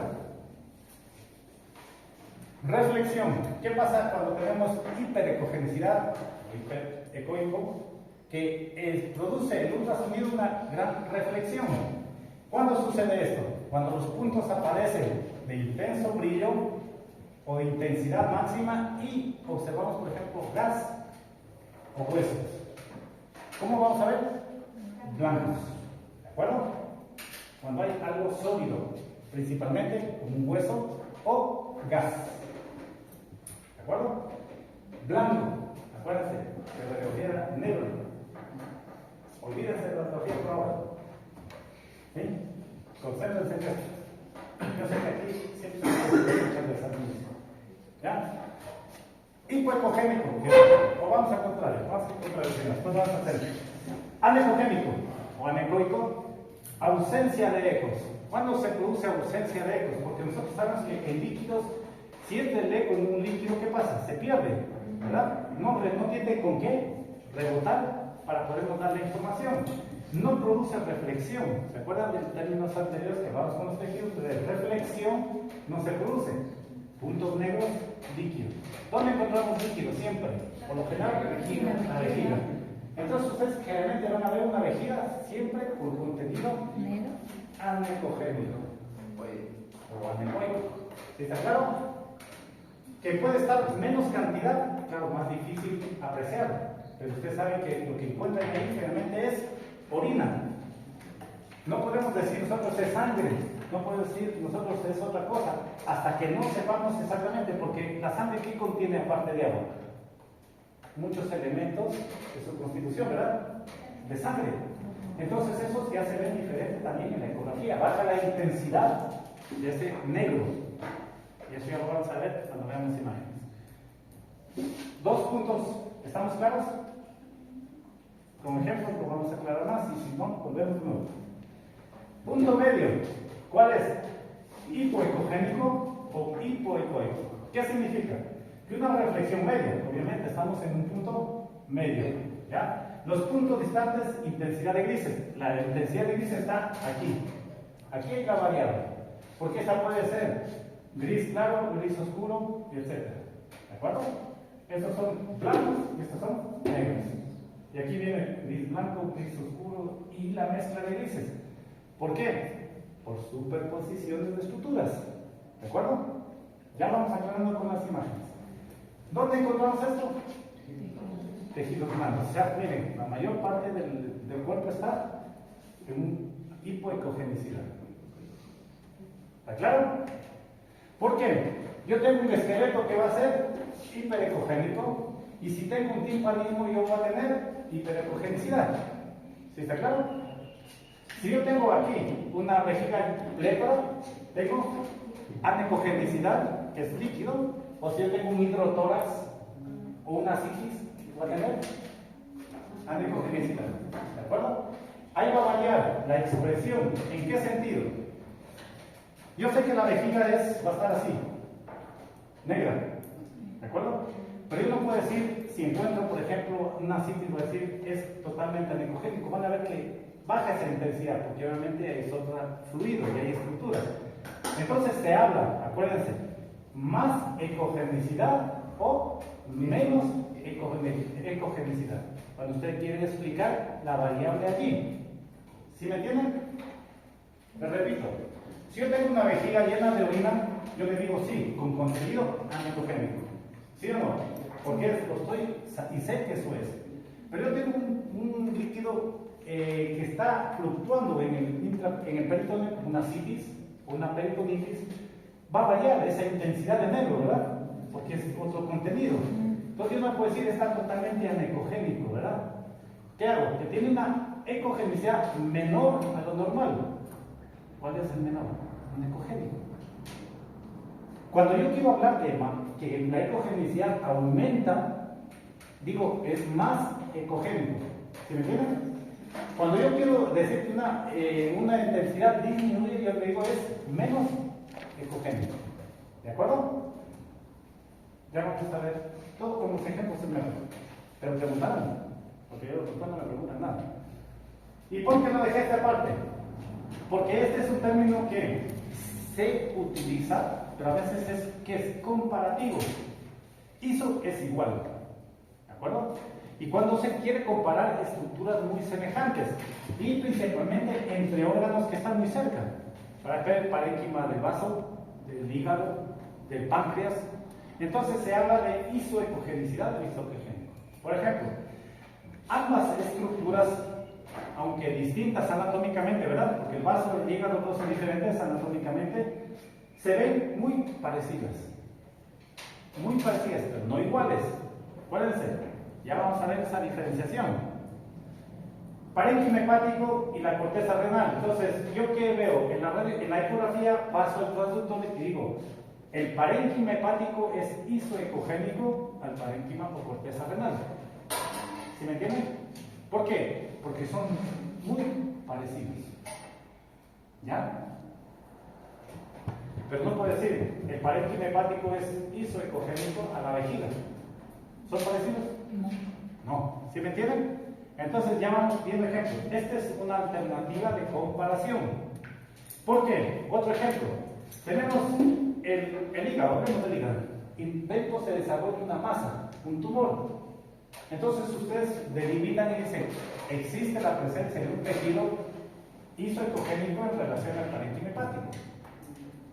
Reflexión. ¿Qué pasa cuando tenemos hiperecogenicidad o hiperecoico? Que produce el ultrasonido una gran reflexión. ¿Cuándo sucede esto? Cuando los puntos aparecen de intenso brillo o de intensidad máxima y observamos, por ejemplo, gas o huesos. ¿Cómo vamos a ver? Blancos. ¿De acuerdo? Cuando hay algo sólido, principalmente como un hueso o gas. ¿De acuerdo? Blanco. Acuérdense, que la radiografía era negro. Olvídense de la radiografía por ahora. ¿Sí? Concéntrense en esto. Yo sé que aquí siempre se muchas veces al mismo. ¿Ya? Hipoecogénico, o vamos al contrario, después vamos a hacer anecogénico o anecoico, ausencia de ecos. ¿Cuándo se produce ausencia de ecos? Porque nosotros sabemos que en líquidos, si entra el eco en un líquido, ¿qué pasa? Se pierde, ¿verdad? No tiene con qué rebotar para podernos dar la información. No produce reflexión. ¿Se acuerdan del términos anteriores que hablamos con los tejidos? De reflexión no se produce. Puntos negros, líquido. ¿Dónde encontramos líquido? Siempre. Por lo general, la vejiga. Entonces ustedes generalmente van a ver una vejiga siempre con contenido anecogénico o anecoico. ¿Sí está claro? Que puede estar menos cantidad, claro, más difícil apreciar. Pero usted sabe que lo que encuentran ahí generalmente es orina. No podemos decir nosotros es sangre, no podemos decir nosotros es otra cosa, hasta que no sepamos exactamente, porque la sangre ¿qué contiene aparte de agua? Muchos elementos de su constitución, ¿verdad? De sangre. Entonces esos ya se ven diferentes también en la ecografía, baja la intensidad de ese negro. Y eso ya lo vamos a ver cuando veamos imágenes. 2 puntos, ¿estamos claros? Como ejemplo, lo vamos a aclarar más y si no, volvemos de nuevo. Punto medio, ¿cuál es? Hipoecogénico o hipoecoico. ¿Qué significa? Que una reflexión media, obviamente estamos en un punto medio, ¿ya? Los puntos distantes, intensidad de grises. La intensidad de grises está aquí. Aquí hay la variable, porque esta puede ser gris claro, gris oscuro, etc. ¿De acuerdo? Estos son blancos y estos son negros. Y aquí viene gris blanco, gris oscuro y la mezcla de grises. ¿Por qué? Por superposiciones de estructuras. ¿De acuerdo? Ya vamos aclarando con las imágenes. ¿Dónde encontramos esto? Tejidos blandos. O sea, miren, la mayor parte del cuerpo está en hipoecogenicidad. ¿Está claro? ¿Por qué? Yo tengo un esqueleto que va a ser hiperecogénico y si tengo un timpanismo yo voy a tener hiperecogenicidad. ¿Sí está claro? Si yo tengo aquí una vejiga lepra, tengo anecogenicidad, que es líquido, o si yo tengo un hidrotórax o una psiquis, voy a tener anecogenicidad. ¿De acuerdo? Ahí va a variar la expresión. ¿En qué sentido? Yo sé que la vejiga va a estar así, negra. ¿De acuerdo? Pero yo no puedo decir, si encuentro, por ejemplo, una psiquis, voy a decir, es totalmente anecogénico. Van a ver que baja esa intensidad, porque obviamente es otro fluido y hay estructuras. Entonces se habla, acuérdense, más ecogenicidad o menos ecogenicidad. Cuando usted quiere explicar la variable aquí. ¿Sí me entienden? Les repito, si yo tengo una vejiga llena de orina, yo le digo sí, con contenido anecogénico. ¿Sí o no? Porque lo estoy y sé que eso es. Pero yo tengo un líquido que está fluctuando en el peritoneo, una citis o una peritonitis, va a variar esa intensidad de negro, ¿verdad? Porque es otro contenido. Entonces yo no puedo decir está totalmente anecogénico, ¿verdad? ¿Qué hago? Que tiene una ecogenicidad menor a lo normal. ¿Cuál es el menor? Anecogénico. Cuando yo quiero hablar de que la ecogenicidad aumenta, digo, es más ecogénico. ¿Sí me entienden? Cuando yo quiero decir que una intensidad disminuye, yo le digo es menos ecogénico. ¿De acuerdo? Ya vamos a ver. Todo con los ejemplos es mejor. Pero preguntaron, porque yo después no me preguntan nada. ¿Y por qué no dejé esta parte? Porque este es un término que se utiliza, pero a veces es comparativo. ISO es igual. ¿De acuerdo? Y cuando se quiere comparar estructuras muy semejantes, y principalmente entre órganos que están muy cerca, para ver parénquima del vaso, del hígado, del páncreas, entonces se habla de isoecogenicidad o isogénico. Por ejemplo, ambas estructuras, aunque distintas anatómicamente, ¿verdad? Porque el vaso y el hígado todos son diferentes anatómicamente, se ven muy parecidas, pero no iguales. Acuérdense. Ya vamos a ver esa diferenciación. parénquima hepático y la corteza renal. Entonces, ¿yo qué veo? En la ecografía paso el traductor y digo, el parénquima hepático es isoecogénico al parénquima o corteza renal. ¿Sí me entienden? ¿Por qué? Porque son muy parecidos. ¿Ya? Pero no puedo decir, el parénquima hepático es isoecogénico a la vejiga. ¿Son parecidos? No. ¿Sí me entienden? Entonces ya vamos viendo ejemplos. Esta es una alternativa de comparación. ¿Por qué? Otro ejemplo. Tenemos el hígado, vemos el hígado. Y dentro se desarrolla una masa, un tumor. Entonces ustedes delimitan y dicen, existe la presencia de un tejido isoecogénico en relación al parénquima hepático.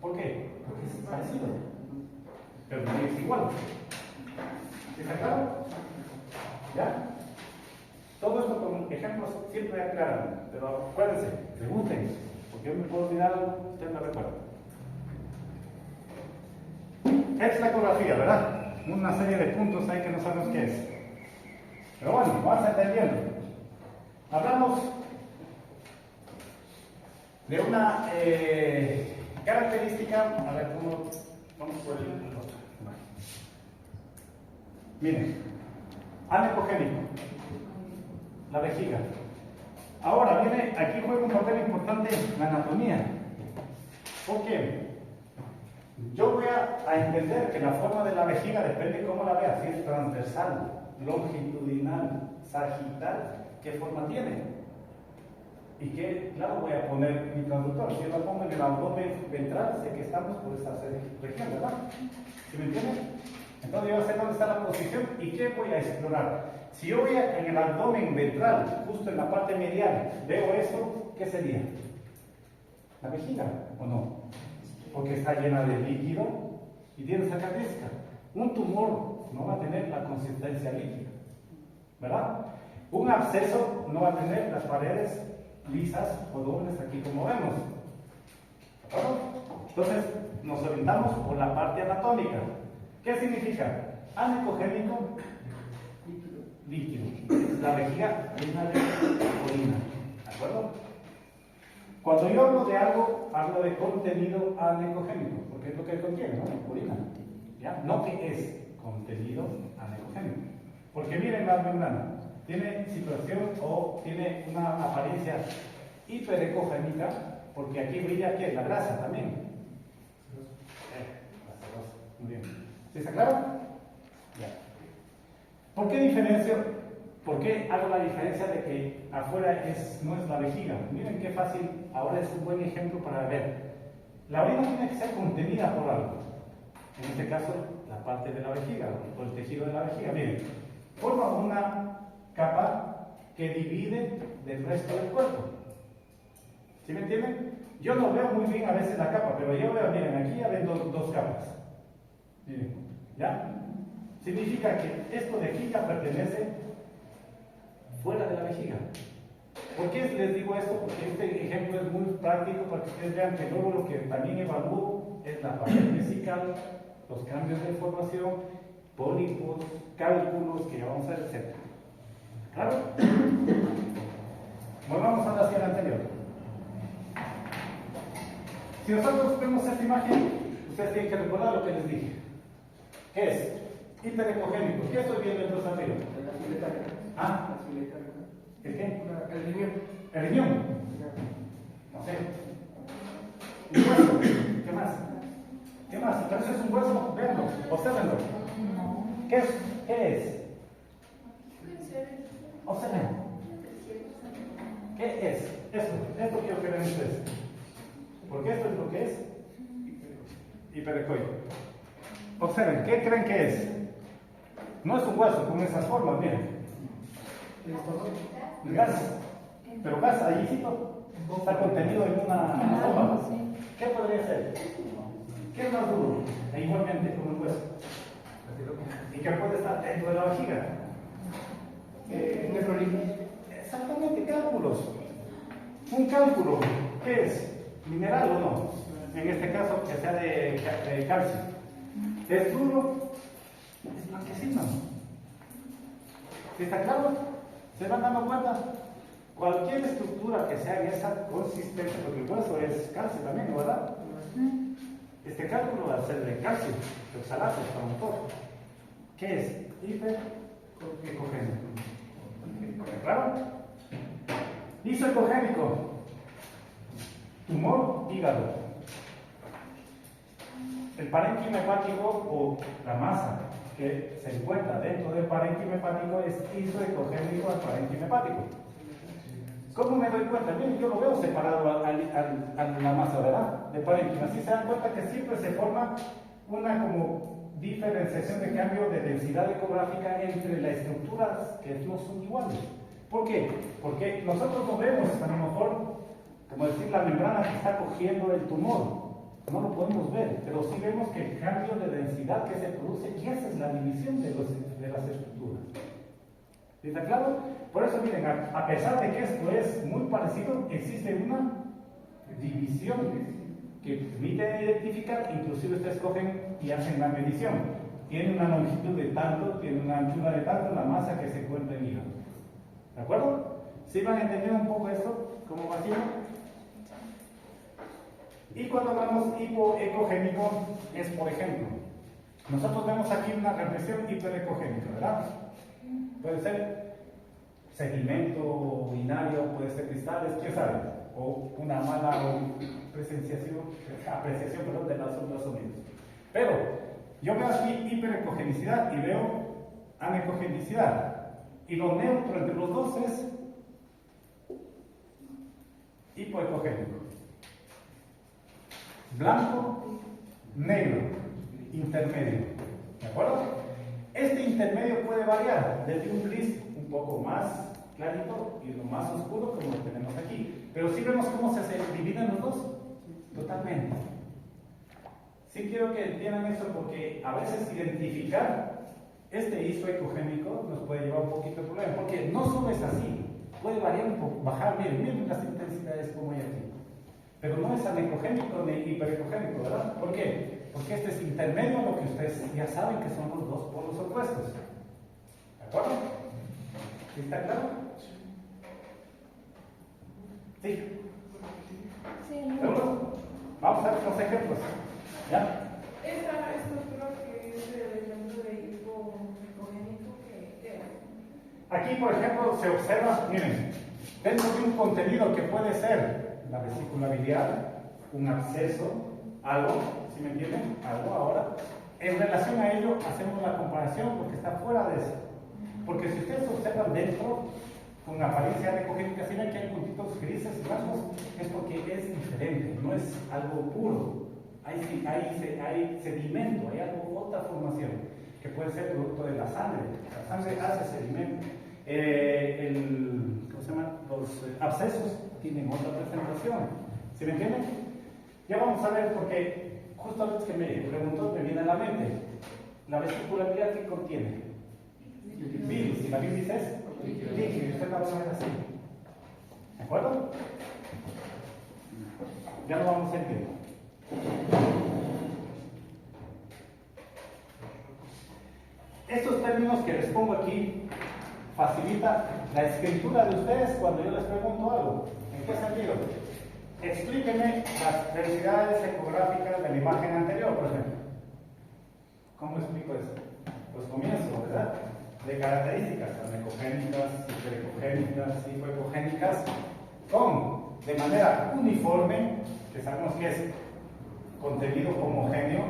¿Por qué? Porque es parecido, pero no es igual. ¿Está claro? ¿Ya? Todo esto con ejemplos siempre aclaran, pero acuérdense, pregunten, porque yo me puedo olvidar algo, ustedes me recuerdan. Es la ecografía, ¿verdad? Una serie de puntos ahí que no sabemos qué es. Pero bueno, vamos entendiendo. Hablamos de una característica, a ver cómo vamos por el otro. Miren, anecogénico, la vejiga. Ahora viene, aquí juega un papel importante la anatomía. ¿Por qué? Yo voy a entender que la forma de la vejiga depende de cómo la vea, si es transversal, longitudinal, sagital, ¿qué forma tiene? Y que, claro, voy a poner mi traductor. Si yo lo pongo en el abdomen ventral, sé que estamos por esta región, ¿verdad? ¿Sí me entienden? Entonces yo sé dónde está la posición y qué voy a explorar. Si yo voy en el abdomen ventral, justo en la parte medial, veo eso, ¿qué sería? ¿La vejiga o no? Porque está llena de líquido y tiene esa característica. Un tumor no va a tener la consistencia líquida, ¿verdad? Un absceso no va a tener las paredes lisas o dobles aquí como vemos. ¿De acuerdo? Entonces nos orientamos por la parte anatómica. ¿Qué significa? Anecogénico, líquido. La vejiga llena de orina. ¿De acuerdo? Cuando yo hablo de algo, hablo de contenido anecogénico, porque es lo que contiene, ¿no? Orina. ¿Ya? No que es contenido anecogénico. Porque miren la membrana. Tiene situación o tiene una apariencia hiperecogénica, porque aquí brilla ¿qué? La grasa también. Muy bien. ¿Sí está claro? Ya. ¿Por qué diferencio? ¿Por qué hago la diferencia de que afuera no es la vejiga? Miren qué fácil, ahora es un buen ejemplo para ver. La orina tiene que ser contenida por algo. En este caso, la parte de la vejiga o el tejido de la vejiga. Miren, forma una capa que divide del resto del cuerpo. ¿Sí me entienden? Yo no veo muy bien a veces la capa, pero yo veo, miren, aquí ya ven dos capas. Miren, ¿ya? Significa que esto de aquí ya pertenece fuera de la vejiga. ¿Por qué les digo esto? Porque este ejemplo es muy práctico para que ustedes vean que luego lo que también evalúo es la pared vesical, los cambios de formación, pólipos, cálculos que ya vamos a ver, etc. ¿Claro? Volvamos a la silla anterior. Si nosotros vemos esta imagen, ustedes tienen que recordar lo que les dije. ¿Qué es? Hiperecogénico. ¿Qué estoy viendo entonces arriba? ¿Ah? ¿El qué? El riñón. ¿El riñón? No sé. ¿Un hueso? ¿Qué más? ¿Qué más? Entonces es un hueso, véanlo, obsérvenlo. ¿Qué es? ¿Qué es? Observen. ¿Qué es? Esto quiero que vean ustedes. Porque esto es lo que es hiperecoico. Observen, ¿qué creen que es? No es un hueso con esas formas, miren. El gas. Pero gas, allí está contenido en una bomba. ¿Qué podría ser? ¿Qué es más duro? E igualmente como el hueso. ¿Y qué puede estar dentro de la vejiga? Exactamente, cálculos. Un cálculo, ¿qué es? ¿Mineral o no? En este caso, que sea de calcio. ¿Es duro? Es blanquecino. ¿Sí está claro? ¿Se van dando cuenta? Cualquier estructura que sea en esa consistencia, porque el hueso es calcio también, ¿no, verdad? Este cálculo va a ser de calcio, de oxalato, para un poco. ¿Qué es? Hiperecogénico. ¿Claro? Isoecogénico. Tumor, hígado. El parénquima hepático o la masa que se encuentra dentro del parénquima hepático es isoecogénico al parénquima hepático. ¿Cómo me doy cuenta? Bien, yo lo veo separado a la masa, ¿verdad? De parénquima. Si se dan cuenta que siempre se forma una como diferenciación de cambio de densidad ecográfica entre las estructuras que no son iguales. ¿Por qué? Porque nosotros no vemos a lo mejor, como decir, la membrana que está cogiendo el tumor. No lo podemos ver, pero sí vemos que el cambio de densidad que se produce, y esa es la división de las estructuras. ¿Está claro? Por eso, miren, a pesar de que esto es muy parecido, existe una división que permite identificar, inclusive ustedes cogen y hacen la medición. Tiene una longitud de tanto, tiene una anchura de tanto, la masa que se encuentra en el hígado. ¿De acuerdo? ¿Sí van a entender un poco esto? ¿Cómo va siendo? Y cuando hablamos hipoecogénico, es por ejemplo, nosotros vemos aquí una represión hiperecogénica, ¿verdad? Puede ser sedimento urinario, puede ser cristales, ¿qué sabe? O una mala apreciación de las ondas sonidos. Pero yo veo aquí hiperecogenicidad y veo anecogenicidad. Y lo neutro entre los dos es hipoecogénico. Blanco, negro, intermedio. ¿De acuerdo? Este intermedio puede variar desde un gris un poco más clarito y lo más oscuro como lo tenemos aquí. Pero sí vemos cómo se dividen los dos. Totalmente. Sí quiero que entiendan eso porque a veces identificar este isoecogénico nos puede llevar un poquito de problema. Porque no solo es así. Puede variar un poco, bajar, miren las intensidades como hay aquí. Pero no es anecogénico ni hiperecogénico, ¿verdad? ¿Por qué? Porque este es intermedio a lo que ustedes ya saben que son los dos polos opuestos. ¿De acuerdo? ¿Sí está claro? ¿Sí? Sí. ¿Seguro? Vamos a ver los ejemplos. ¿Ya? Esta estructura que es el ejemplo de hipoecogénico que es. Aquí, por ejemplo, se observa, miren, dentro de un contenido que puede ser la vesícula biliar, un absceso, algo, ¿sí me entienden? Algo ahora. En relación a ello, hacemos la comparación porque está fuera de eso. Porque si ustedes observan dentro, con apariencia anecogénica, si ven que hay puntitos grises y blancos, es porque es diferente, no es algo puro. Hay sedimento, hay algo, otra formación, que puede ser producto de la sangre. La sangre hace sedimento. ¿Cómo se llama? Los abscesos tienen otra presentación. ¿Sí me entienden? Ya vamos a ver porque justo antes que me preguntó me viene a la mente. La vesícula biliar, ¿qué contiene? Bilis. Y la bilis es líquido. Y usted la va a ver así. ¿De acuerdo? Ya lo vamos a entender. Estos términos que les pongo aquí facilita la escritura de ustedes cuando yo les pregunto algo. ¿En qué sentido? Explíquenme las densidades ecográficas de la imagen anterior, por ejemplo. ¿Cómo explico eso? Pues comienzo, ¿verdad? De características anecogénicas, hiperecogénicas, hipoecogénicas, con, de manera uniforme, que sabemos que es contenido homogéneo,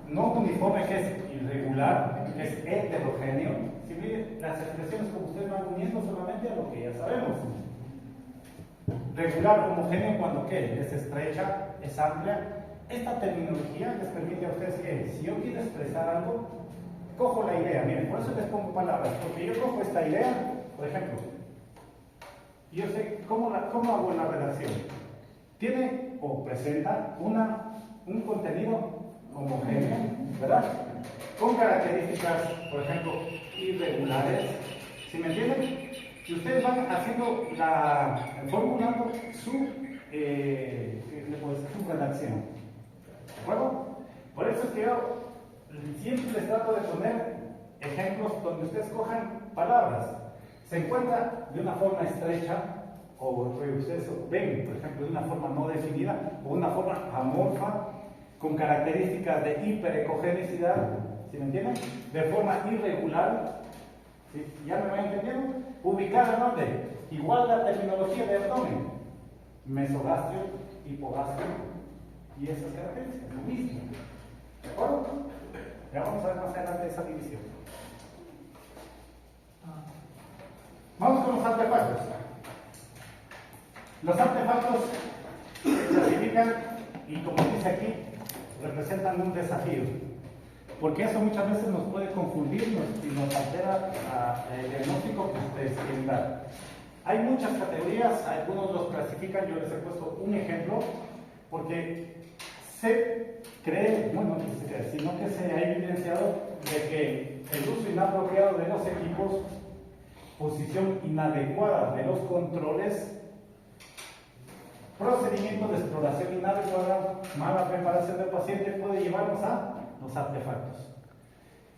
no uniforme, que es irregular, que es heterogéneo. Si miren, las expresiones como ustedes van uniendo solamente a lo que ya sabemos. Regular, homogéneo, cuando ¿qué? Es estrecha, es amplia. Esta terminología les permite a ustedes que, si yo quiero expresar algo, cojo la idea. Miren, por eso les pongo palabras, porque yo cojo esta idea, por ejemplo, y yo sé cómo hago la redacción. Tiene o presenta un contenido homogéneo, ¿verdad? Con características, por ejemplo, irregulares. ¿Sí me entienden? Si ustedes van haciendo formulando su redacción. ¿De acuerdo? Por eso es que yo siempre les trato de poner ejemplos donde ustedes cojan palabras. Se encuentra de una forma estrecha, o ustedes ven, por ejemplo, de una forma no definida o una forma amorfa con características de hiperecogenicidad, ¿sí me entienden? De forma irregular, ¿sí? ¿Ya me van entendiendo? Ubicada en dónde? Igual la terminología de abdomen, mesogastrio, hipogastrio y esas características, lo mismo. ¿De acuerdo? Ya vamos a ver más adelante esa división. Vamos con los artefactos. Los artefactos se clasifican y, como dice aquí, representan un desafío. Porque eso muchas veces nos puede confundir y nos altera el diagnóstico que ustedes quieren dar. Hay muchas categorías, algunos los clasifican, yo les he puesto un ejemplo, porque se cree, bueno, no se cree, sino que se ha evidenciado de que el uso inapropiado de los equipos, posición inadecuada de los controles, procedimiento de exploración inadecuada, mala preparación del paciente puede llevarnos a los artefactos.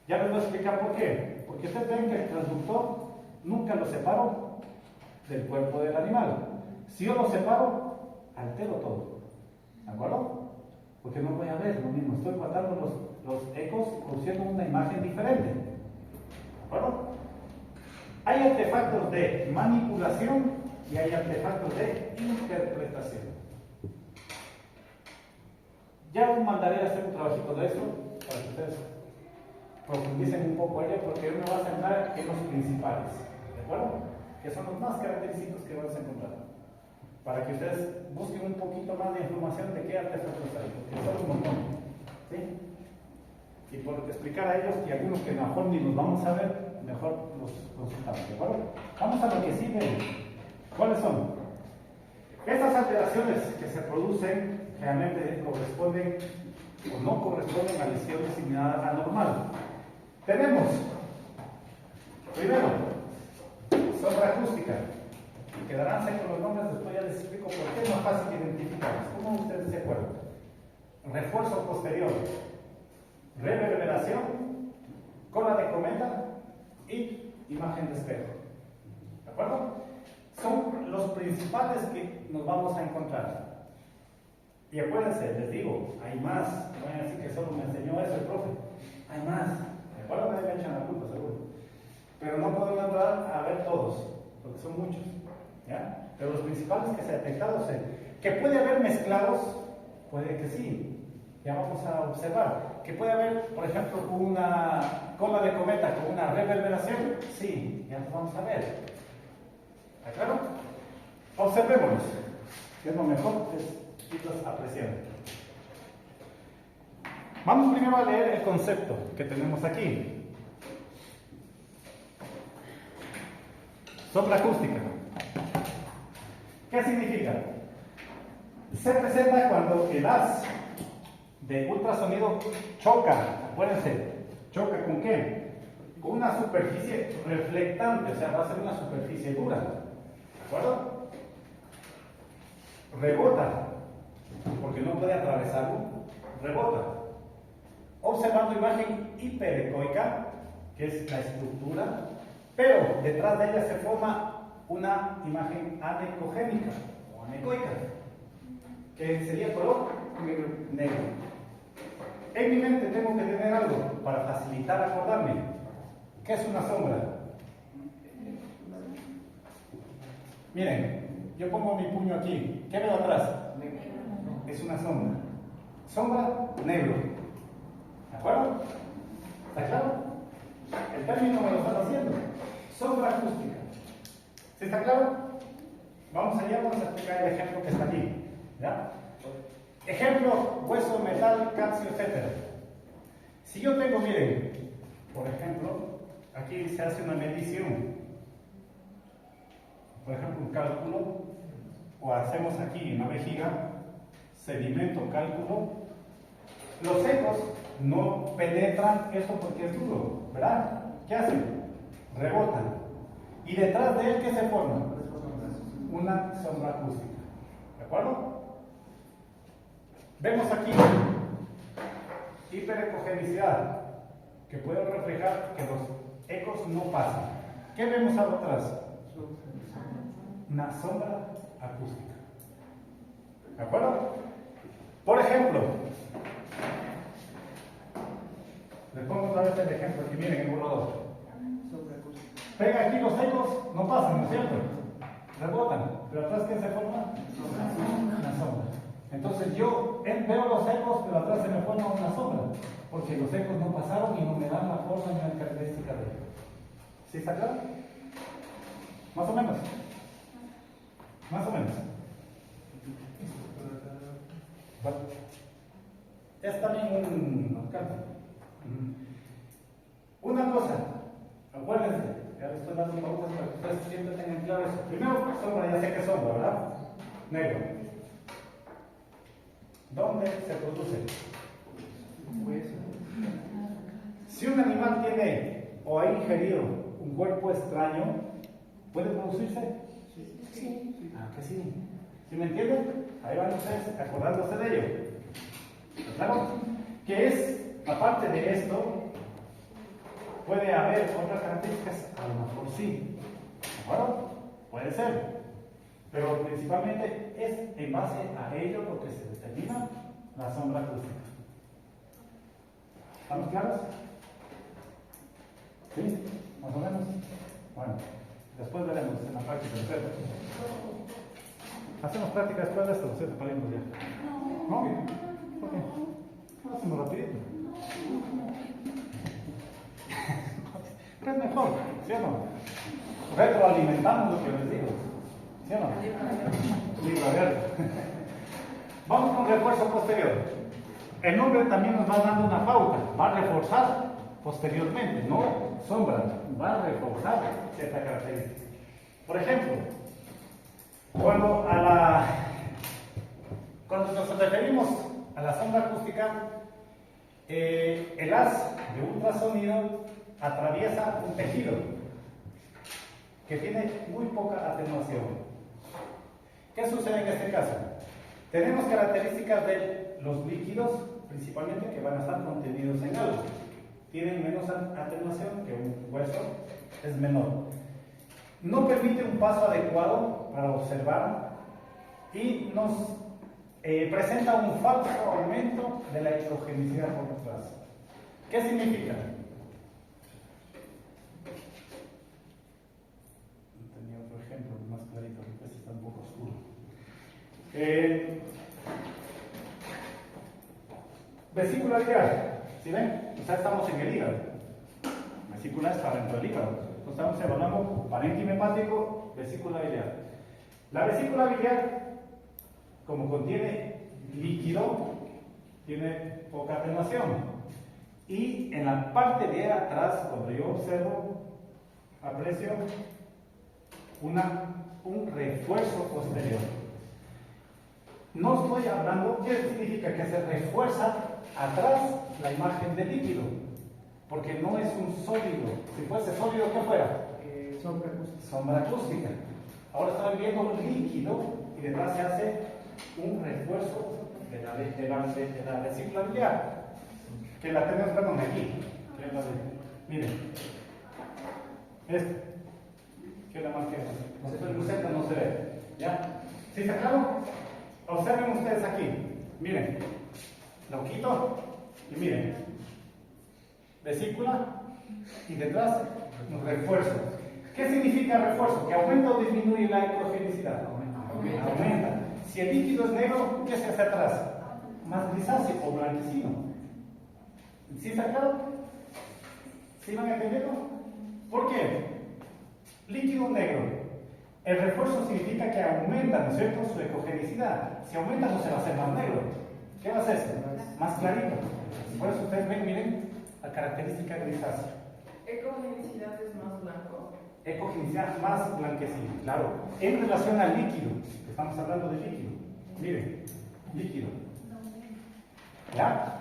Ya les voy a explicar por qué. Porque ustedes ven que el transductor nunca lo separo del cuerpo del animal. Si yo lo separo, altero todo. ¿De acuerdo? Porque no voy a ver lo mismo. Estoy guardando los ecos produciendo una imagen diferente. ¿De acuerdo? Hay artefactos de manipulación y hay artefactos de interpretación. Ya os mandaré a hacer un trabajito de eso para que ustedes profundicen un poco en ello, porque yo me voy a centrar en los principales, ¿de acuerdo? Que son los más característicos que vas a encontrar. Para que ustedes busquen un poquito más de información de qué artefactos hay, porque son un montón, ¿sí? Y por explicar a ellos, y algunos que mejor ni los vamos a ver, mejor los consultamos, ¿de acuerdo? Vamos a lo que sigue. ¿Cuáles son? Estas alteraciones que se producen generalmente corresponden o no corresponden a lesiones sin nada anormal. Tenemos, primero, sombra acústica. Y quedarán con los nombres, después ya les explico por qué es más fácil identificarlos. ¿Cómo ustedes se acuerdan? Refuerzo posterior, reverberación, cola de cometa y imagen de espejo. ¿De acuerdo? Son los principales que nos vamos a encontrar. Y acuérdense, les digo, hay más. No voy a decir que solo me enseñó eso el profe. Hay más. ¿De acuerdo? Nadie me echan la culpa, seguro. Pero no podemos entrar a ver todos, porque son muchos. ¿Ya? Pero los principales que se han detectado, que puede haber mezclados, puede que sí. Ya vamos a observar. Que puede haber, por ejemplo, una cola de cometa con una reverberación. Sí, ya nos vamos a ver. ¿De acuerdo? Observémonos. Que es lo mejor, es irlos apreciando. Vamos primero a leer el concepto que tenemos aquí. Sombra acústica. ¿Qué significa? Se presenta cuando el haz de ultrasonido choca, acuérdense, choca ¿con qué? Con una superficie reflectante, o sea, va a ser una superficie dura, ¿de acuerdo? Rebota, porque no puede atravesarlo, rebota. Observando imagen hiperecoica, que es la estructura, pero detrás de ella se forma una imagen anecogénica o anecoica, que sería color negro. En mi mente tengo que tener algo para facilitar acordarme. ¿Qué es una sombra? Miren, yo pongo mi puño aquí. ¿Qué veo atrás? Es una sombra. Sombra, negro. ¿De acuerdo? ¿Está claro? El término me lo están haciendo. Sombra acústica. ¿Sí está claro? Vamos allá, vamos a explicar el ejemplo que está aquí. ¿Ya? Ejemplo, hueso, metal, calcio, etc. Si yo tengo, miren, por ejemplo, aquí se hace una medición, por ejemplo, un cálculo, o hacemos aquí en la vejiga, sedimento, cálculo, los ecos no penetran eso porque es duro, ¿verdad? ¿Qué hacen? Rebotan. Y detrás de él, ¿qué se forma? Una sombra acústica. ¿De acuerdo? Vemos aquí hiperecogenicidad, que puede reflejar que los ecos no pasan. ¿Qué vemos atrás? Una sombra acústica. ¿De acuerdo? Por ejemplo, les pongo otra vez el ejemplo aquí, miren el borrador. Pega aquí los ecos, no pasan, ¿no es cierto? Rebotan, pero atrás ¿qué se forma? Una sombra. Entonces yo veo los ecos, pero atrás se me forma una sombra, porque los ecos no pasaron y no me dan la forma ni la característica de ellos. ¿Sí está claro? Más o menos. Más o menos. Bueno, es también un campo. Una cosa, acuérdense, ya les estoy dando pautas para que ustedes siempre tengan claro eso. Primero, sombra, ya sé que es sombra, ¿verdad? Negro. ¿Dónde se produce? Si un animal tiene o ha ingerido un cuerpo extraño, ¿puede producirse? Sí. Ah, que sí. ¿Sí me entienden? Ahí van ustedes acordándose de ello. ¿Claro? ¿Qué es, aparte de esto, puede haber otras características? A lo mejor sí. ¿De acuerdo? Puede ser. Pero principalmente es en base a ello lo que se determina la sombra acústica. ¿Estamos claros? ¿Sí? ¿Más o menos? Bueno, después veremos en la práctica. Hacemos práctica después de esto, ¿cierto? Para irnos ya. ¿No? ¿Por qué? No hacemos rapidito. Es mejor, ¿sí o no? Retroalimentamos lo que les digo. ¿Sí o no? Libro abierto. Vamos con refuerzo posterior. El nombre también nos va dando una pauta. Va a reforzar posteriormente, no sombra, va a reforzar cierta característica. Por ejemplo, cuando nos referimos a la sombra acústica, el haz de ultrasonido atraviesa un tejido que tiene muy poca atenuación. ¿Qué sucede en este caso? Tenemos características de los líquidos, principalmente, que van a estar contenidos en algo. Tienen menos atenuación que un hueso, es menor. No permite un paso adecuado para observar y nos presenta un falso aumento de la ecogenicidad por detrás. ¿Qué significa? Tenía otro ejemplo más clarito, porque este está un poco oscuro. Vesícula biliar, ¿sí ven? O sea, estamos en el hígado. Vesícula está dentro del hígado. Entonces estamos evaluando parénquima hepático, vesícula biliar. La vesícula biliar, como contiene líquido, tiene poca atenuación. Y en la parte de atrás, cuando yo observo, aprecio un refuerzo posterior. No estoy hablando, ¿qué significa? Que se refuerza atrás la imagen del líquido, porque no es un sólido. Si fuese sólido, ¿qué fuera? Sombra acústica. Sombra acústica. Ahora estoy viendo un líquido y detrás se hace un refuerzo de la vesícula biliar, que la tenemos, perdón, aquí. Miren, que la marqué. El buceta no se ve. ¿Ya? ¿Sí está claro? Observen ustedes aquí. Miren, lo quito y miren. Vesícula y detrás un refuerzo. ¿Qué significa refuerzo? ¿Que aumenta o disminuye la ecogenicidad? Aumenta. Si el líquido es negro, ¿qué se hace atrás? Más grisáceo o blanquecino. ¿Sí está claro? ¿Sí van entendiendo? ¿Por qué? Líquido negro. El refuerzo significa que aumenta, ¿no es cierto?, su ecogenicidad. Si aumenta, no se va a hacer más negro. ¿Qué va a hacer? Más clarito. Por eso ustedes ven, miren, la característica grisácea. ¿Ecogenicidad es más blanco? Ecogenicidad más blanquecina, claro. En relación al líquido, estamos hablando de líquido. Miren, líquido. ¿Ya?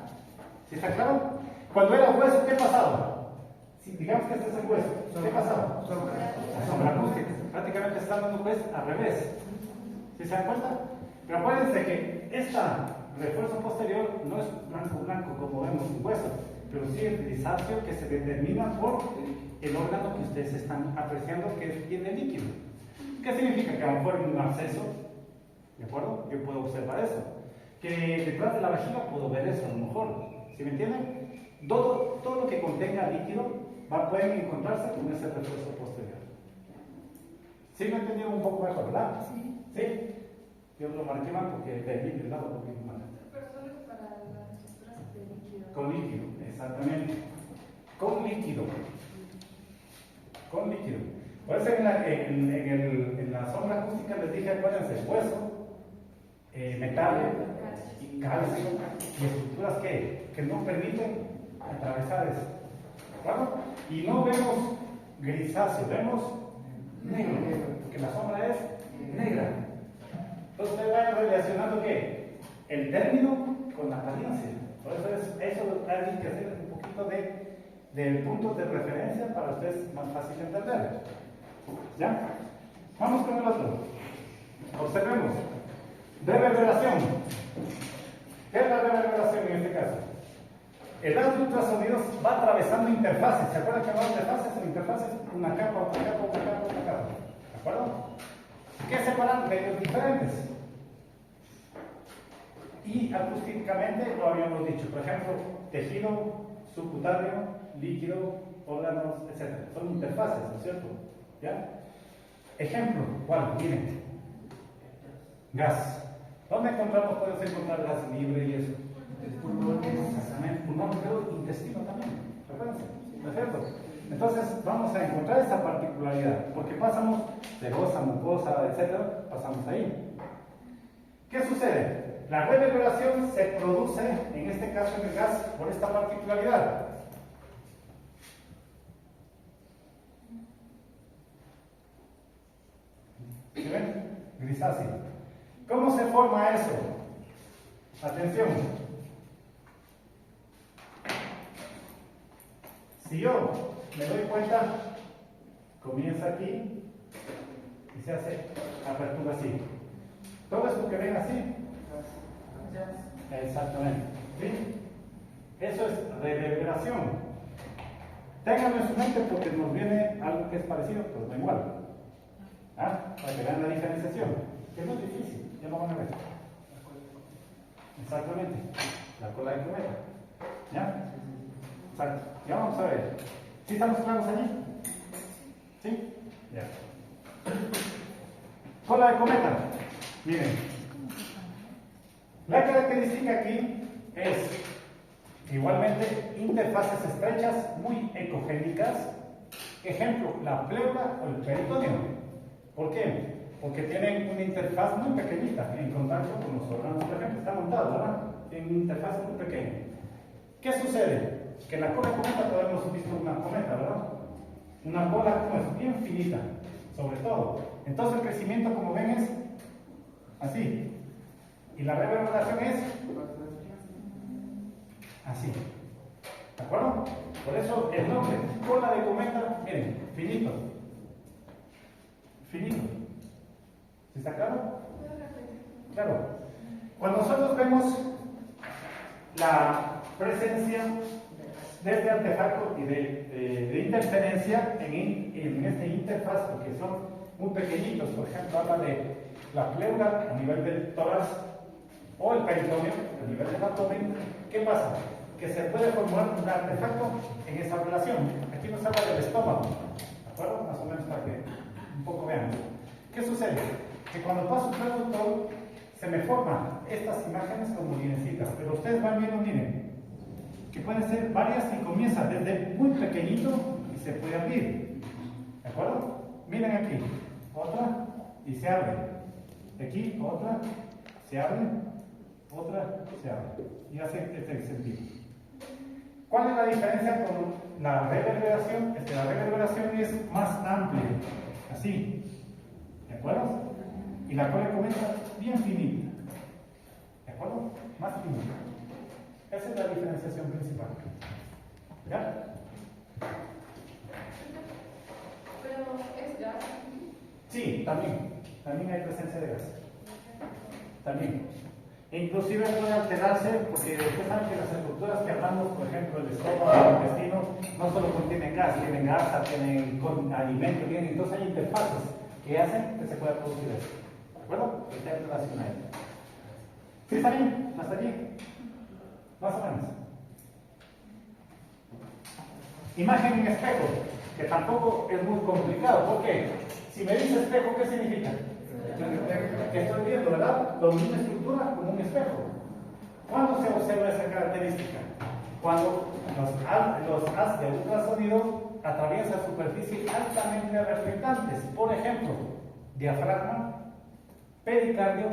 ¿Sí está claro? Cuando era hueso, ¿qué pasaba? Si digamos que este es el hueso, ¿qué pasaba? La sombra acústica. Prácticamente está dando un hueso al revés. ¿Sí se dan cuenta? Pero acuérdense que este refuerzo posterior no es blanco como vemos un hueso, pero sí el grisáceo que se determina por el órgano que ustedes están apreciando que tiene líquido. ¿Qué significa? Que a lo mejor en un absceso ¿De acuerdo? Yo puedo observar eso. Que detrás de la vejiga puedo ver eso, a lo mejor. ¿Sí me entienden? Todo lo que contenga líquido pueden encontrarse con ese refuerzo posterior. ¿Sí me entendieron un poco mejor, verdad? Sí. ¿Sí? Yo lo marqué mal porque te vi el lado un poquito mal. Pero solo es para las estructuras de líquido. Con líquido, exactamente. Con líquido. Con líquido. Por eso en la sombra acústica les dije, acuérdense, hueso, metal y calcio y estructuras que no permiten atravesar eso. ¿Claro? Y no vemos grisáceo, vemos negro, porque la sombra es negra. Entonces ustedes van relacionando ¿qué? El término con la apariencia. Por eso eso hay que hacer un poquito de puntos de referencia para ustedes más fácil de entender. ¿Ya? Vamos con el otro. Observemos. Reverberación. ¿Qué es la reverberación en este caso? El radio de ultrasonidos va atravesando interfaces. ¿Se acuerdan que hablamos de interfaces? La interfaz es una capa, otra capa, otra capa, otra capa. ¿De acuerdo? ¿Qué separan medios diferentes? Y acústicamente lo habíamos dicho. Por ejemplo, tejido, subcutáneo, líquido, órganos, etc. Son interfaces, ¿no es cierto? ¿Ya? Ejemplo, ¿cuál? Miren. Gas. ¿Dónde encontramos? Puedes encontrar gas libre y eso. Exactamente, pulmón, pero intestino también. Recuérdense, ¿no es cierto? Entonces vamos a encontrar esa particularidad, porque pasamos serosa, mucosa, etcétera, pasamos ahí. ¿Qué sucede? La reverberación se produce, en este caso en el gas, por esta particularidad. ¿Sí ven? Grisáceo. ¿Cómo se forma eso? Atención. Si yo me doy cuenta, comienza aquí y se hace apertura así. Todo esto que ven así. Exactamente. ¿Sí? Eso es reverberación. Ténganlo en su mente porque nos viene algo que es parecido, pero no igual. ¿Ah? Para que vean la diferenciación. Que no es difícil, ya lo van a ver. Exactamente. La cola de cometa. ¿Ya? Exacto. Ya vamos a ver. ¿Sí estamos claros allí? ¿Sí? Ya. Cola de cometa. Miren. La característica aquí es igualmente interfaces estrechas muy ecogénicas. Ejemplo, la pleura o el peritoneo. ¿Por qué? Porque tienen una interfaz muy pequeñita en contacto con los órganos. Por ejemplo, está montado, ¿verdad? Tiene una interfaz muy pequeña. ¿Qué sucede? Que la cola de cometa todavía hemos visto una cometa, ¿verdad? Una cola como es bien finita, sobre todo. Entonces el crecimiento, como ven, es así. Y la reverberación es así. ¿De acuerdo? Por eso el nombre, cola de cometa, miren, finito. Finito. ¿Sí está claro? Claro. Cuando nosotros vemos la presencia de este artefacto y de interferencia en este interfaz, porque son muy pequeñitos, por ejemplo, habla de la pleura a nivel del tórax o el peritoneo a nivel del abdomen. ¿Qué pasa? Que se puede formar un artefacto en esa relación. Aquí nos habla del estómago, ¿de acuerdo? Más o menos para que un poco vean. ¿Qué sucede? Que cuando paso el traductor se me forman estas imágenes como linecitas, pero ustedes van viendo, miren, que pueden ser varias y comienza desde muy pequeñito y se puede abrir. ¿De acuerdo? Miren aquí, otra y se abre. Aquí, otra, se abre, otra, se abre. Y hace este sentido. ¿Cuál es la diferencia con la reverberación? Es que la reverberación es más amplia, así. ¿De acuerdo? Y la cola comienza bien finita. ¿De acuerdo? Más finita. Esa es la diferenciación principal. ¿Ya? Pero es gas. Sí, también. También hay presencia de gas. También. Inclusive puede alterarse, porque ustedes saben que las estructuras que hablamos, por ejemplo, el estómago, el intestino, no solo contienen gas, tienen grasa, tienen alimento, entonces hay interfaces que hacen que se pueda producir eso. ¿De acuerdo? Está en relación a ello. ¿Sí está bien? ¿Hasta allí? Más o menos. Imagen en espejo, que tampoco es muy complicado. ¿Por qué? Si me dice espejo, ¿qué significa? Que estoy viendo, ¿verdad? La misma estructura como un espejo. ¿Cuándo se observa esa característica? Cuando los haz de ultrasonido atraviesan superficies altamente reflectantes. Por ejemplo, diafragma, pericardio,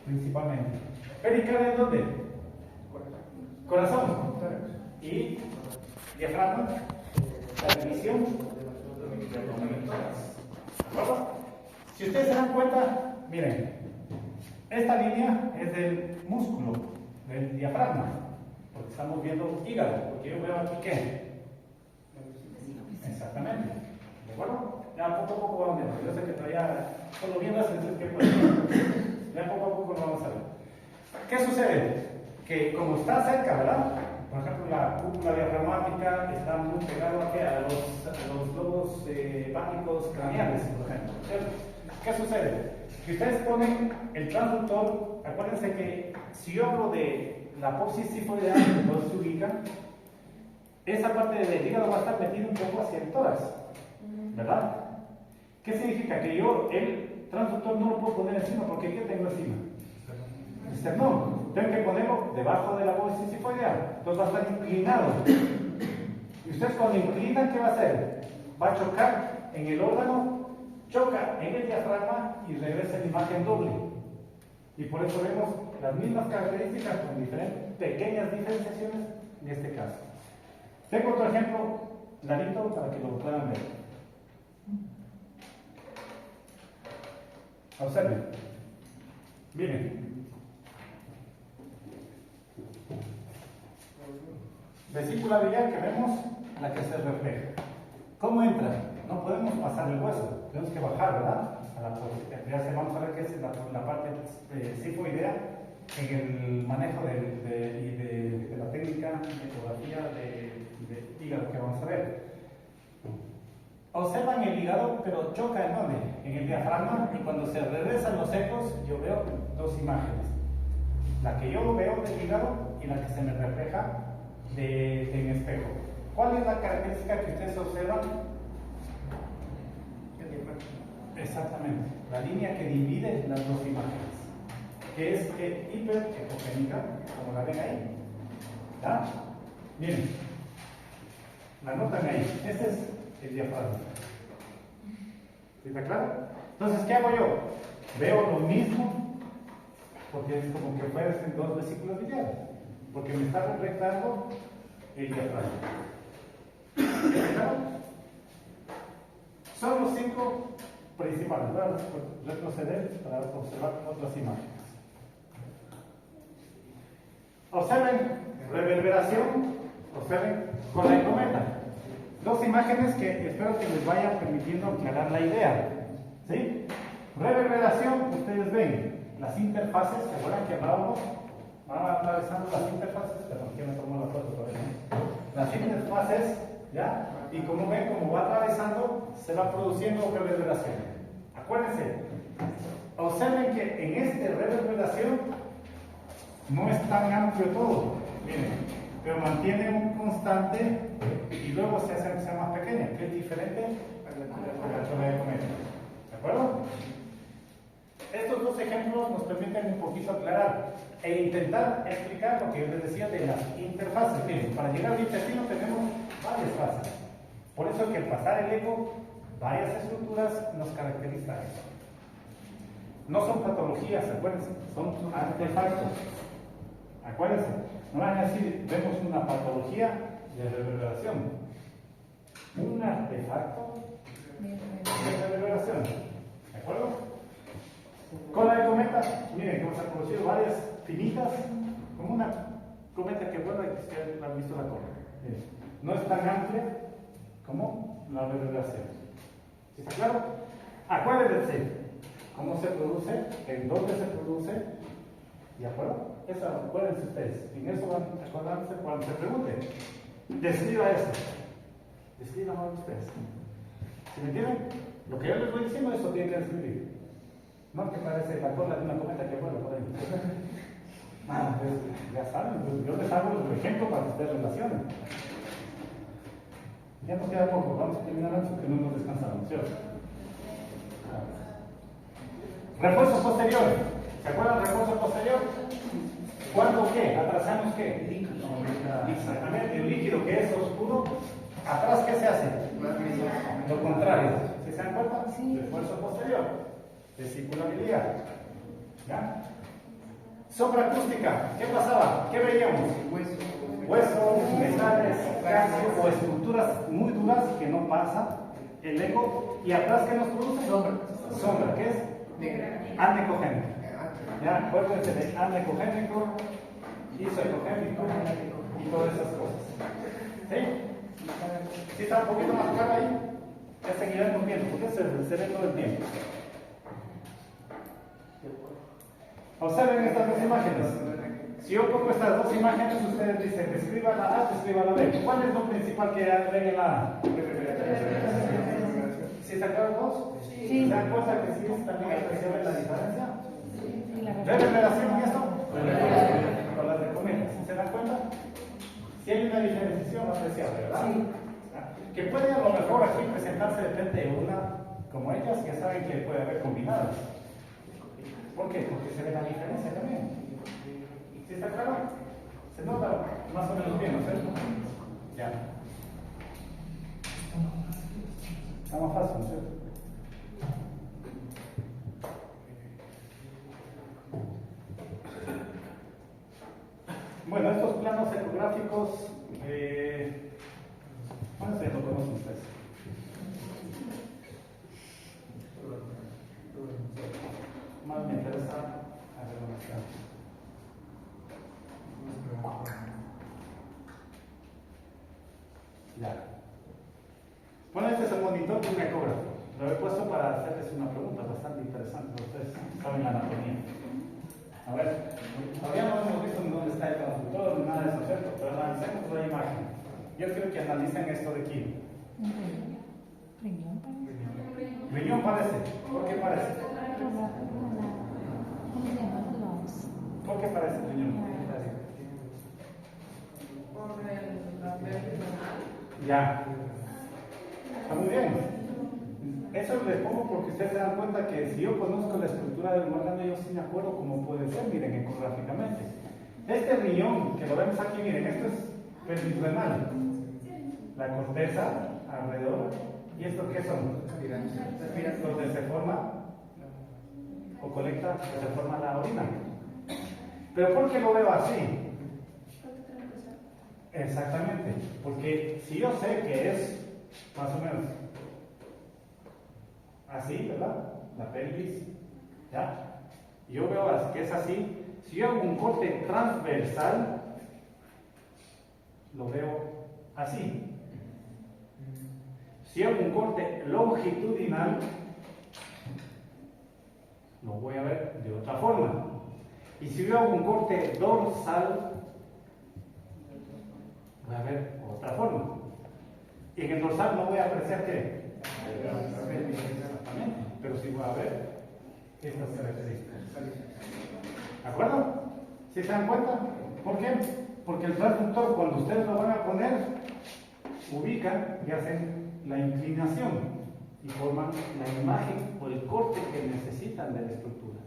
principalmente. ¿Pericardio en dónde? Corazón. Y diafragma, la división de ¿acuerdo? Si ustedes se dan cuenta, miren, esta línea es del músculo, del diafragma, porque estamos viendo hígado, porque yo veo aquí qué. Exactamente. ¿De acuerdo? Ya poco a poco vamos viendo. Yo sé que todavía, solo viendo las sensaciones que pueden. Ya poco a poco lo vamos a ver. ¿Qué sucede? Que como está cerca, ¿verdad? Por ejemplo, la cúpula diafragmática está muy pegada a los lobos hepáticos craneales, por ejemplo. ¿Qué sucede? Si ustedes ponen el transductor, acuérdense que si yo hablo de la apófisis tifoidea, donde se ubica, esa parte del hígado va a estar metida un poco hacia el tórax, ¿verdad? ¿Qué significa? Que yo el transductor no lo puedo poner encima, porque ¿qué tengo encima? Esternón. Tengo que ponerlo debajo de la apófisis tifoidea, entonces va a estar inclinado. Y ustedes cuando inclinan, ¿qué va a hacer? Va a chocar en el órgano, choca en el diafragma y regresa en imagen doble. Y por eso vemos las mismas características con diferentes pequeñas diferenciaciones en este caso. Tengo otro ejemplo clarito para que lo puedan ver. Observen. Miren. Vesícula biliar que vemos, la que se refleja. ¿Cómo entra? No podemos pasar el hueso, tenemos que bajar, ¿verdad? A la ya se vamos a ver qué es la parte sifoidea en el manejo de la técnica de ecografía de hígado que vamos a ver. Observan el hígado, pero choca en dónde? En el diafragma, y cuando se regresan los ecos, yo veo dos imágenes. La que yo veo del hígado y la que se me refleja en espejo. ¿Cuál es la característica que ustedes observan? Exactamente, la línea que divide las dos imágenes, que es hiperecogénica, como la ven ahí. ¿Ya? Miren, la notan ahí. Este es el diafragma. ¿Sí está claro? Entonces, ¿qué hago yo? Veo lo mismo, porque es como que fuesen dos vesículas biliares, porque me está reflectando el diafragma. ¿Está claro? Son los 5 principales. Voy a retroceder para observar otras imágenes. Observen reverberación, observen colecometa. Dos imágenes que espero que les vaya permitiendo aclarar la idea. ¿Sí? Reverberación, ustedes ven las interfaces, ¿se acuerdan que hablábamos? Van atravesando las interfaces, perdón, que me tomó la foto todavía. Las interfaces, ¿ya? Y como ven, como va atravesando, se va produciendo reverberación. Acuérdense, observen que en esta reverberación no es tan amplio todo, miren, pero mantiene un constante y luego se hace que sea más pequeña, que es diferente a la zona de cometa. ¿De acuerdo? Estos dos ejemplos nos permiten un poquito aclarar e intentar explicar lo que yo les decía de las interfaces. Miren, para llegar al intestino tenemos varias fases. Por eso que al pasar el eco, varias estructuras nos caracterizan eso. No son patologías, acuérdense, son artefactos. Acuérdense, no van a decir, vemos una patología de reverberación. Un artefacto de reverberación. ¿De acuerdo? Cola de cometa, miren que hemos producido varias finitas, como una cometa que vuela y que han visto la cola. No es tan amplia como la reverberación. ¿Está claro? Acuérdense cómo se produce, en dónde se produce, ¿de acuerdo? Eso acuérdense ustedes. En eso van a acordarse cuando se pregunte. Describa eso. Describan ustedes. ¿Sí me entienden? Lo que yo les voy diciendo, eso tiene que describir. No, que parece la cola de una cometa que vuela por ahí. Ah, pues, ya saben, pues, yo les hago el ejemplo para que ustedes relacionen. Ya nos queda poco, vamos a terminar antes que no hemos descansado, ¿cierto? Refuerzo posterior. ¿Se acuerdan del refuerzo posterior? ¿Cuándo qué? ¿Atrasamos qué? Exactamente, el líquido que es oscuro, ¿atrás qué se hace? Lo contrario. ¿Sí se dan cuenta? Sí. Refuerzo posterior. Vesícula-biliar. ¿Ya? Sombra acústica. ¿Qué pasaba? ¿Qué veíamos? Huesos, metales, calcio o estructuras muy duras que no pasa el eco. ¿Y atrás qué nos produce? Sombra. ¿Qué es? Anecogénico. ¿Ya? Acuérdense de anecogénico, isoecogénico y todas esas cosas. ¿Sí? ¿Sí está un poquito más claro ahí? Ya seguiremos viendo, porque se ve todo el tiempo. Observen estas dos imágenes. Si yo pongo estas dos imágenes, ustedes dicen, describa la A, describa la B. ¿Cuál es lo principal que ven en la A? ¿Sí se acuerdan dos? Sí. ¿Se dan cuenta que sí es también apreciable la diferencia? Sí, la ¿Ven relación en esto? Con las de cometas. ¿Se dan cuenta? Si hay una diferenciación apreciable, ¿verdad? Sí. Que puede a lo mejor aquí presentarse de frente de una como ellas, ya saben que puede haber combinadas. ¿Por qué? Porque se ve la diferencia también. ¿Sí está claro? Se nota más o menos bien, ¿no es cierto? Ya. Está más fácil, ¿no es cierto? Bueno, estos planos ecográficos, bueno, se lo conocen ustedes. Más me interesa a ver dónde está. Ya. Bueno, este es el monitor de un ecógrafo. Lo he puesto para hacerles una pregunta bastante interesante. Ustedes saben la anatomía. A ver, todavía no hemos visto dónde está el transductor ni nada de eso, ¿cierto? Pero analicemos la imagen. Yo quiero que analicen esto de aquí. riñón parece. Riñón parece. ¿Por qué parece? ¿Cómo se llaman los? ¿Por qué parece riñón? Por la abdominal. Ya. Está muy bien. Eso les pongo porque ustedes se dan cuenta que si yo conozco la estructura del órgano, yo sí me acuerdo cómo puede ser, miren, ecográficamente. Este riñón, que lo vemos aquí, miren, esto es pelvis-renal. La corteza alrededor. ¿Y esto qué son? Donde se forma o colecta, se forma la orina. ¿Pero por qué lo veo así? Exactamente, porque si yo sé que es más o menos así, ¿verdad? La pelvis, ¿ya? Yo veo que es así. Si yo hago un corte transversal, lo veo así. Si hago un corte longitudinal, lo voy a ver de otra forma. Y si yo hago un corte dorsal, voy a ver otra forma. Y en el dorsal no voy a apreciar qué. Exactamente. Pero sí voy a ver estas características. ¿De acuerdo? ¿Sí se dan cuenta? ¿Por qué? Porque el transductor, cuando ustedes lo van a poner, ubican y hacen la inclinación y forman la imagen o el corte que necesitan de la estructura.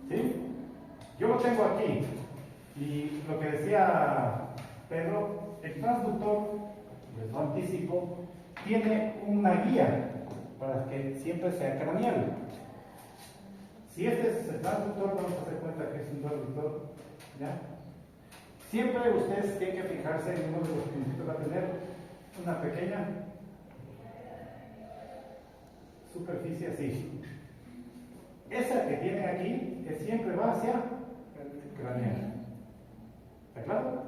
¿Sí? Yo lo tengo aquí. Y lo que decía Pedro, el transductor, les lo anticipo, tiene una guía para que siempre sea craneal. Si este es el transductor, vamos a hacer cuenta que es un transductor, ¿ya? Siempre ustedes tienen que fijarse en uno de los principios, va a tener una pequeña superficie así. Esa que tienen aquí, que siempre va hacia craneal. ¿Está claro?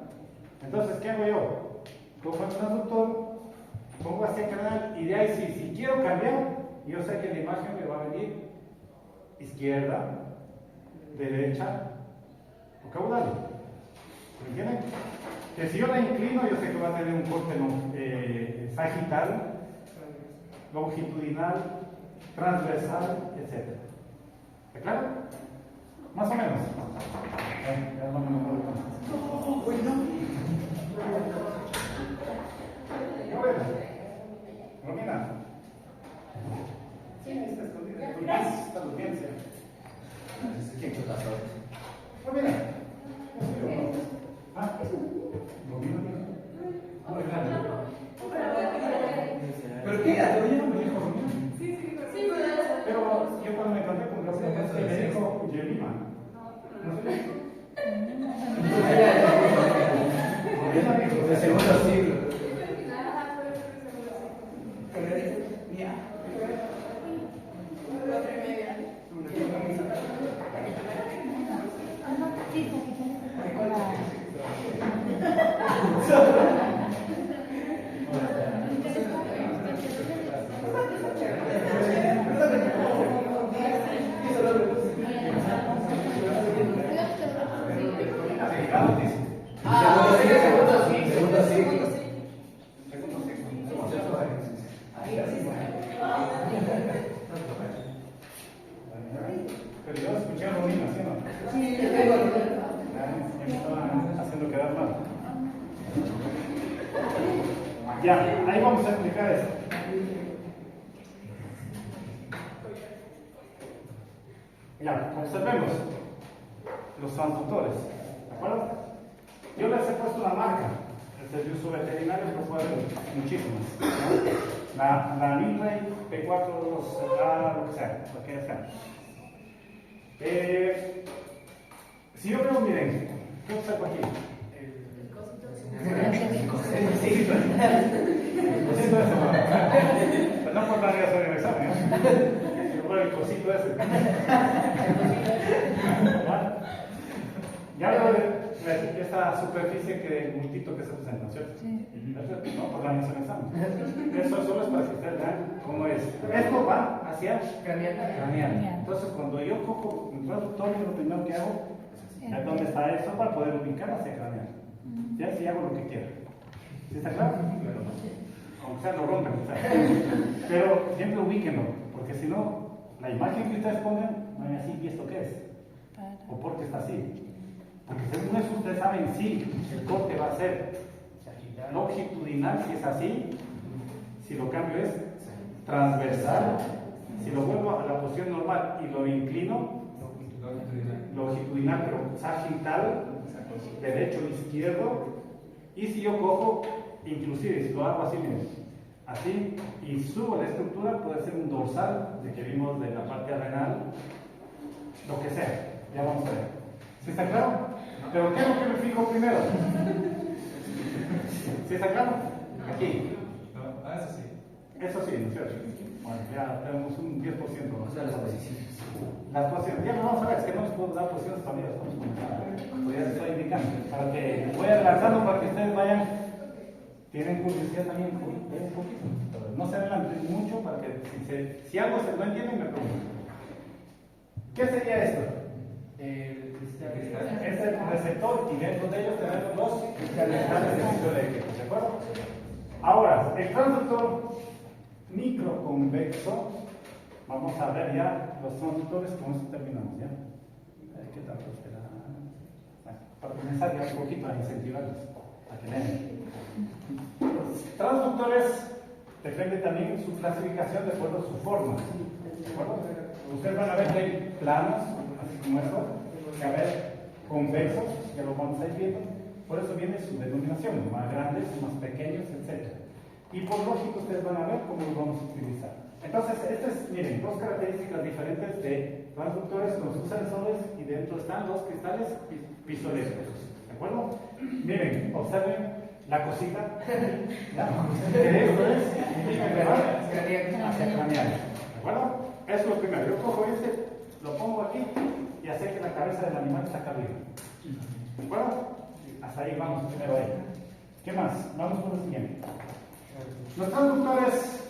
Entonces, ¿qué hago yo? Cojo el transductor, pongo hacia craneal y de ahí si quiero cambiar, yo sé que la imagen me va a venir izquierda, derecha o caudal. ¿Me entienden? Que si yo la inclino, yo sé que va a tener un corte sagital, longitudinal, transversal, etc. ¿Está claro? Más o menos. Ya no me acuerdo. Romina. Sí, ahí está escondida. Está la audiencia. ¿Quién te pasó? Romina. Ah, Romina. Muy grande. ¿Pero qué? ¿A todo lleno me dijo Romina? Sí, Pero yo cuando me encontré con Romina, me dijo Yelima. ¿No sé? De segundo siglo. Pero yo escuché a Romina, ¿sí o no? Me estaban haciendo quedar mal. Ya, ahí vamos a explicar esto. Ya, observemos los transductores, ¿de acuerdo? Yo les he puesto una marca, este es de uso veterinario, pero puede haber muchísimas, ¿no? La Ninray, P4, lo que sea, lo que sea. Si yo veo, miren, ¿qué observo aquí? Pues no por nada hacer el examen, ¿eh? Sino por el cosito ese. Ya veo esta superficie que el bultito que se presenta, ¿cierto? Sí. No, por nada hacer el examen. Eso solo es para que ustedes vean cómo es. Esto va hacia craneal. Entonces, cuando yo cojo el traductor, lo primero que hago es dónde está eso para poder ubicar hacia craneal. Ya si hago lo que quiera. ¿Sí está claro? Aunque sea lo rompen, o sea. Pero siempre ubíquenlo, porque si no, la imagen que ustedes pongan, no es así, ¿y esto qué es? ¿O por qué está así? Porque según eso ustedes saben si el corte va a ser longitudinal, si es así, si lo cambio es transversal, si lo vuelvo a la posición normal y lo inclino, longitudinal, pero sagital, derecho o izquierdo, y si yo cojo, inclusive si lo hago así, miren, así, y subo la estructura, puede ser un dorsal, de que vimos de la parte renal, lo que sea, ya vamos a ver. ¿Sí está claro? Pero ¿qué es lo que me fijo primero? ¿Sí está claro? Aquí. Eso sí. Eso sí, ¿no es cierto? Bueno, ya tenemos un 10%. ¿No? O sea, las posiciones. Las posiciones, ya lo vamos a ver, es que no les puedo dar posiciones todavía, estamos comenzando. Pues ya les estoy indicando. Para que voy adelantando para que ustedes vayan, tienen curiosidad también un poquito. No se adelanten mucho para que si algo se no entienden, me pregunten. ¿Qué sería esto? Es el receptor y dentro de ellos tenemos los cristales de ciclo eléctrico, ¿de acuerdo? Ahora, el transductor microconvexo, vamos a ver ya los transductores, con esto terminamos ya. ¿Qué tanto esperar? Bueno, para comenzar ya un poquito a incentivarlos a que lean. Los transductores depende también su clasificación de acuerdo a su forma. ¿De acuerdo? Ustedes van a ver que hay planos, así como esto, que a ver convexos, ya lo vamos a ir viendo. Por eso viene su denominación, más grandes, más pequeños, etc. Y por lógico ustedes van a ver cómo lo vamos a utilizar. Entonces, estas es, miren, dos características diferentes de transductores con sus sensores y dentro están los cristales piezoeléctricos. ¿De acuerdo? Miren, observen la cosita. ¿Ya? Que esto es hacia craneal. ¿De acuerdo? Eso es lo primero. Yo cojo este, lo pongo aquí y hace que la cabeza del animal está acá arriba. ¿De acuerdo? Hasta ahí vamos primero ahí. ¿Qué más? Vamos por lo siguiente. Los transductores,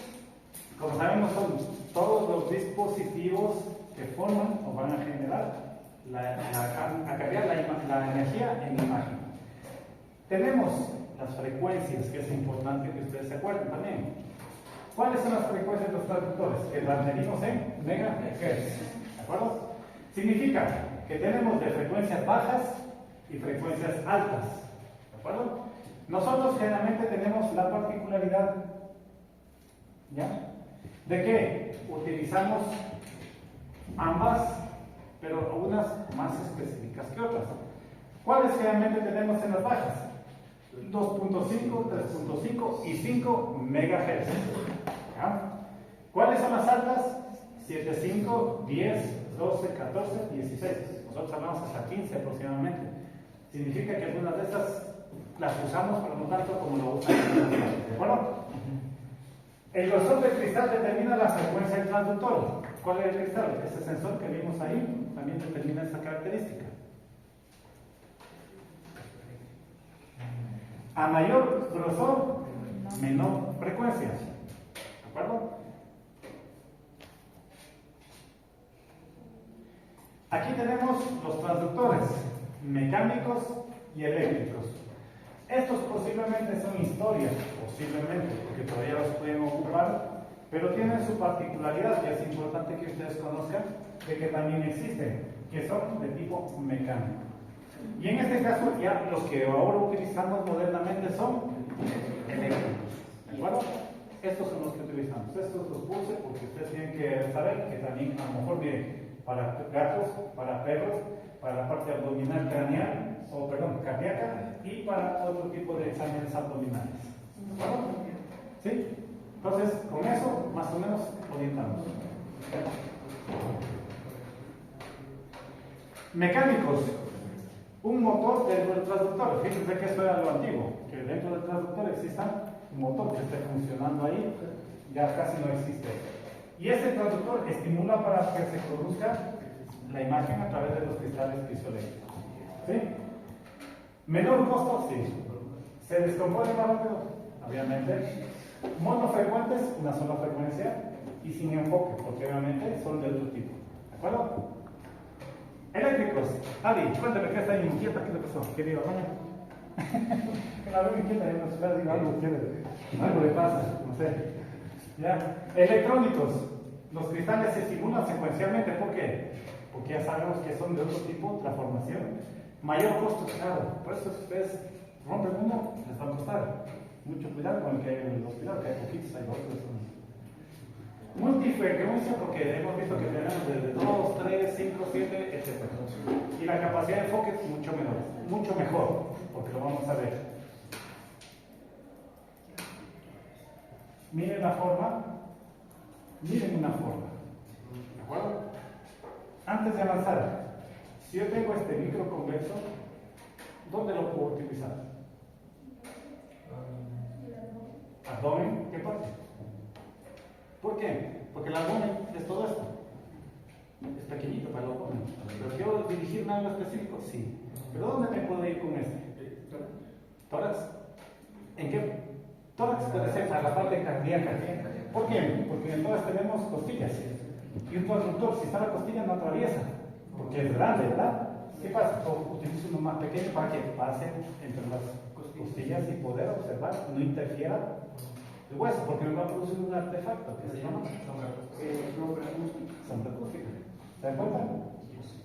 como sabemos, son todos los dispositivos que forman o van a generar, a cargar la energía en la imagen. Tenemos las frecuencias, que es importante que ustedes se acuerden también. ¿Cuáles son las frecuencias de los transductores? Que las medimos en megahertz. ¿De acuerdo? Significa que tenemos de frecuencias bajas y frecuencias altas. ¿De acuerdo? Nosotros generalmente tenemos la particularidad, ¿ya?, de que utilizamos ambas, pero unas más específicas que otras. ¿Cuáles generalmente tenemos en las bajas? 2.5, 3.5 y 5 MHz. ¿Ya? ¿Cuáles son las altas? 7.5, 10, 12, 14, 16. Nosotros hablamos hasta 15 aproximadamente. Significa que algunas de estas las usamos, pero no tanto como lo usan. ¿De acuerdo? El grosor del cristal determina la frecuencia del transductor. ¿Cuál es el cristal? Ese sensor que vimos ahí también determina esa característica. A mayor grosor, menor frecuencia. ¿De acuerdo? Aquí tenemos los transductores mecánicos y eléctricos. Estos posiblemente son historia, posiblemente, porque todavía los pueden ocupar, pero tienen su particularidad, que es importante que ustedes conozcan, de que también existen, que son de tipo mecánico. Y en este caso, ya los que ahora utilizamos modernamente son eléctricos. ¿De acuerdo? Estos son los que utilizamos. Estos los puse porque ustedes tienen que saber que también, a lo mejor, miren, para gatos, para perros, para la parte abdominal craneal, o perdón, cardíaca, y para otro tipo de exámenes abdominales. ¿De acuerdo? ¿Sí? Entonces, con eso, más o menos, orientamos. Mecánicos. Un motor dentro del transductor. Fíjense que esto era lo antiguo, que dentro del transductor exista un motor que esté funcionando ahí, ya casi no existe. Y ese transductor estimula para que se produzca la imagen a través de los cristales piezoeléctricos. ¿Sí? Menor costo, sí. ¿Se descompone más rápido? Obviamente. Monofrecuentes, una sola frecuencia, y sin enfoque, porque obviamente son de otro tipo. ¿De acuerdo? Eléctricos. Adi, cuéntame que está ahí inquieta. ¿Qué le pasó? ¿Quiere ir al baño? La veo inquieta, ya no se digo algo, algo le pasa, no sé. ¿Ya? Electrónicos. Los cristales se estimulan secuencialmente. ¿Por qué? Porque ya sabemos que son de otro tipo, la formación. Mayor costo, claro. Por eso si ustedes rompen uno, les va a costar. Mucho cuidado con el que hay en el hospital, que hay poquitos, hay otros. Multifrecuencia, porque hemos visto que tenemos desde 2, 3, 5, 7, etc. Y la capacidad de enfoque es mucho menor, mucho mejor, porque lo vamos a ver. Miren la forma, miren una forma. ¿De acuerdo? Antes de avanzar, si yo tengo este micro convexo, ¿dónde lo puedo utilizar? Abdomen, ¿qué parte? ¿Por qué? Porque el abdomen es todo esto. Es pequeñito para el abdomen. Pero quiero dirigirme a algo específico, sí. ¿Pero dónde me puedo ir con este? ¿Tórax? ¿En qué? Tórax puede ser para la parte cardíaca. ¿Por qué? Porque en el tórax tenemos costillas. Y un transductor, si está la costilla, no atraviesa. Porque es grande, ¿verdad? ¿Qué pasa? Utilizo uno más pequeño para que pase entre las costillas y poder observar, no interfiera el hueso, porque me va a producir un artefacto que se llama sombra acústica. ¿Se dan cuenta?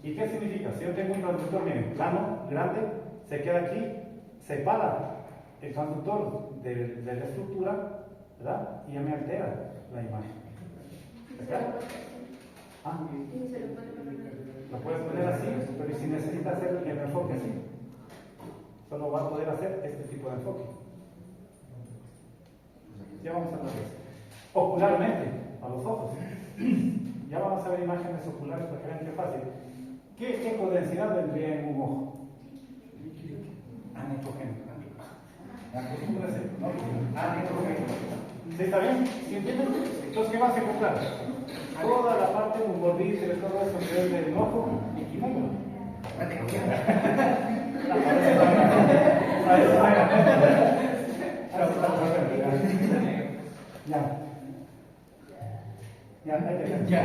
¿Y qué significa? Si yo tengo un transductor, miren, plano, grande, se queda aquí, separa el transductor de la estructura, ¿verdad? Y ya me altera la imagen. ¿Verdad? Ah, lo puedes poner así, pero si necesitas hacer el enfoque así, solo va a poder hacer este tipo de enfoque. Ya vamos a ver eso. Ocularmente, a los ojos. Ya vamos a ver imágenes oculares para que vean qué fácil. ¿Qué ecodensidad vendría en un ojo? Anitogénico. Acostúmbrese, ¿no? Anitogénico. ¿Sí está bien? ¿Sí entienden? Entonces, ¿qué vas a encontrar? Toda la parte de un bordillo de todo eso que es del ojo y negro. Ya. Ya.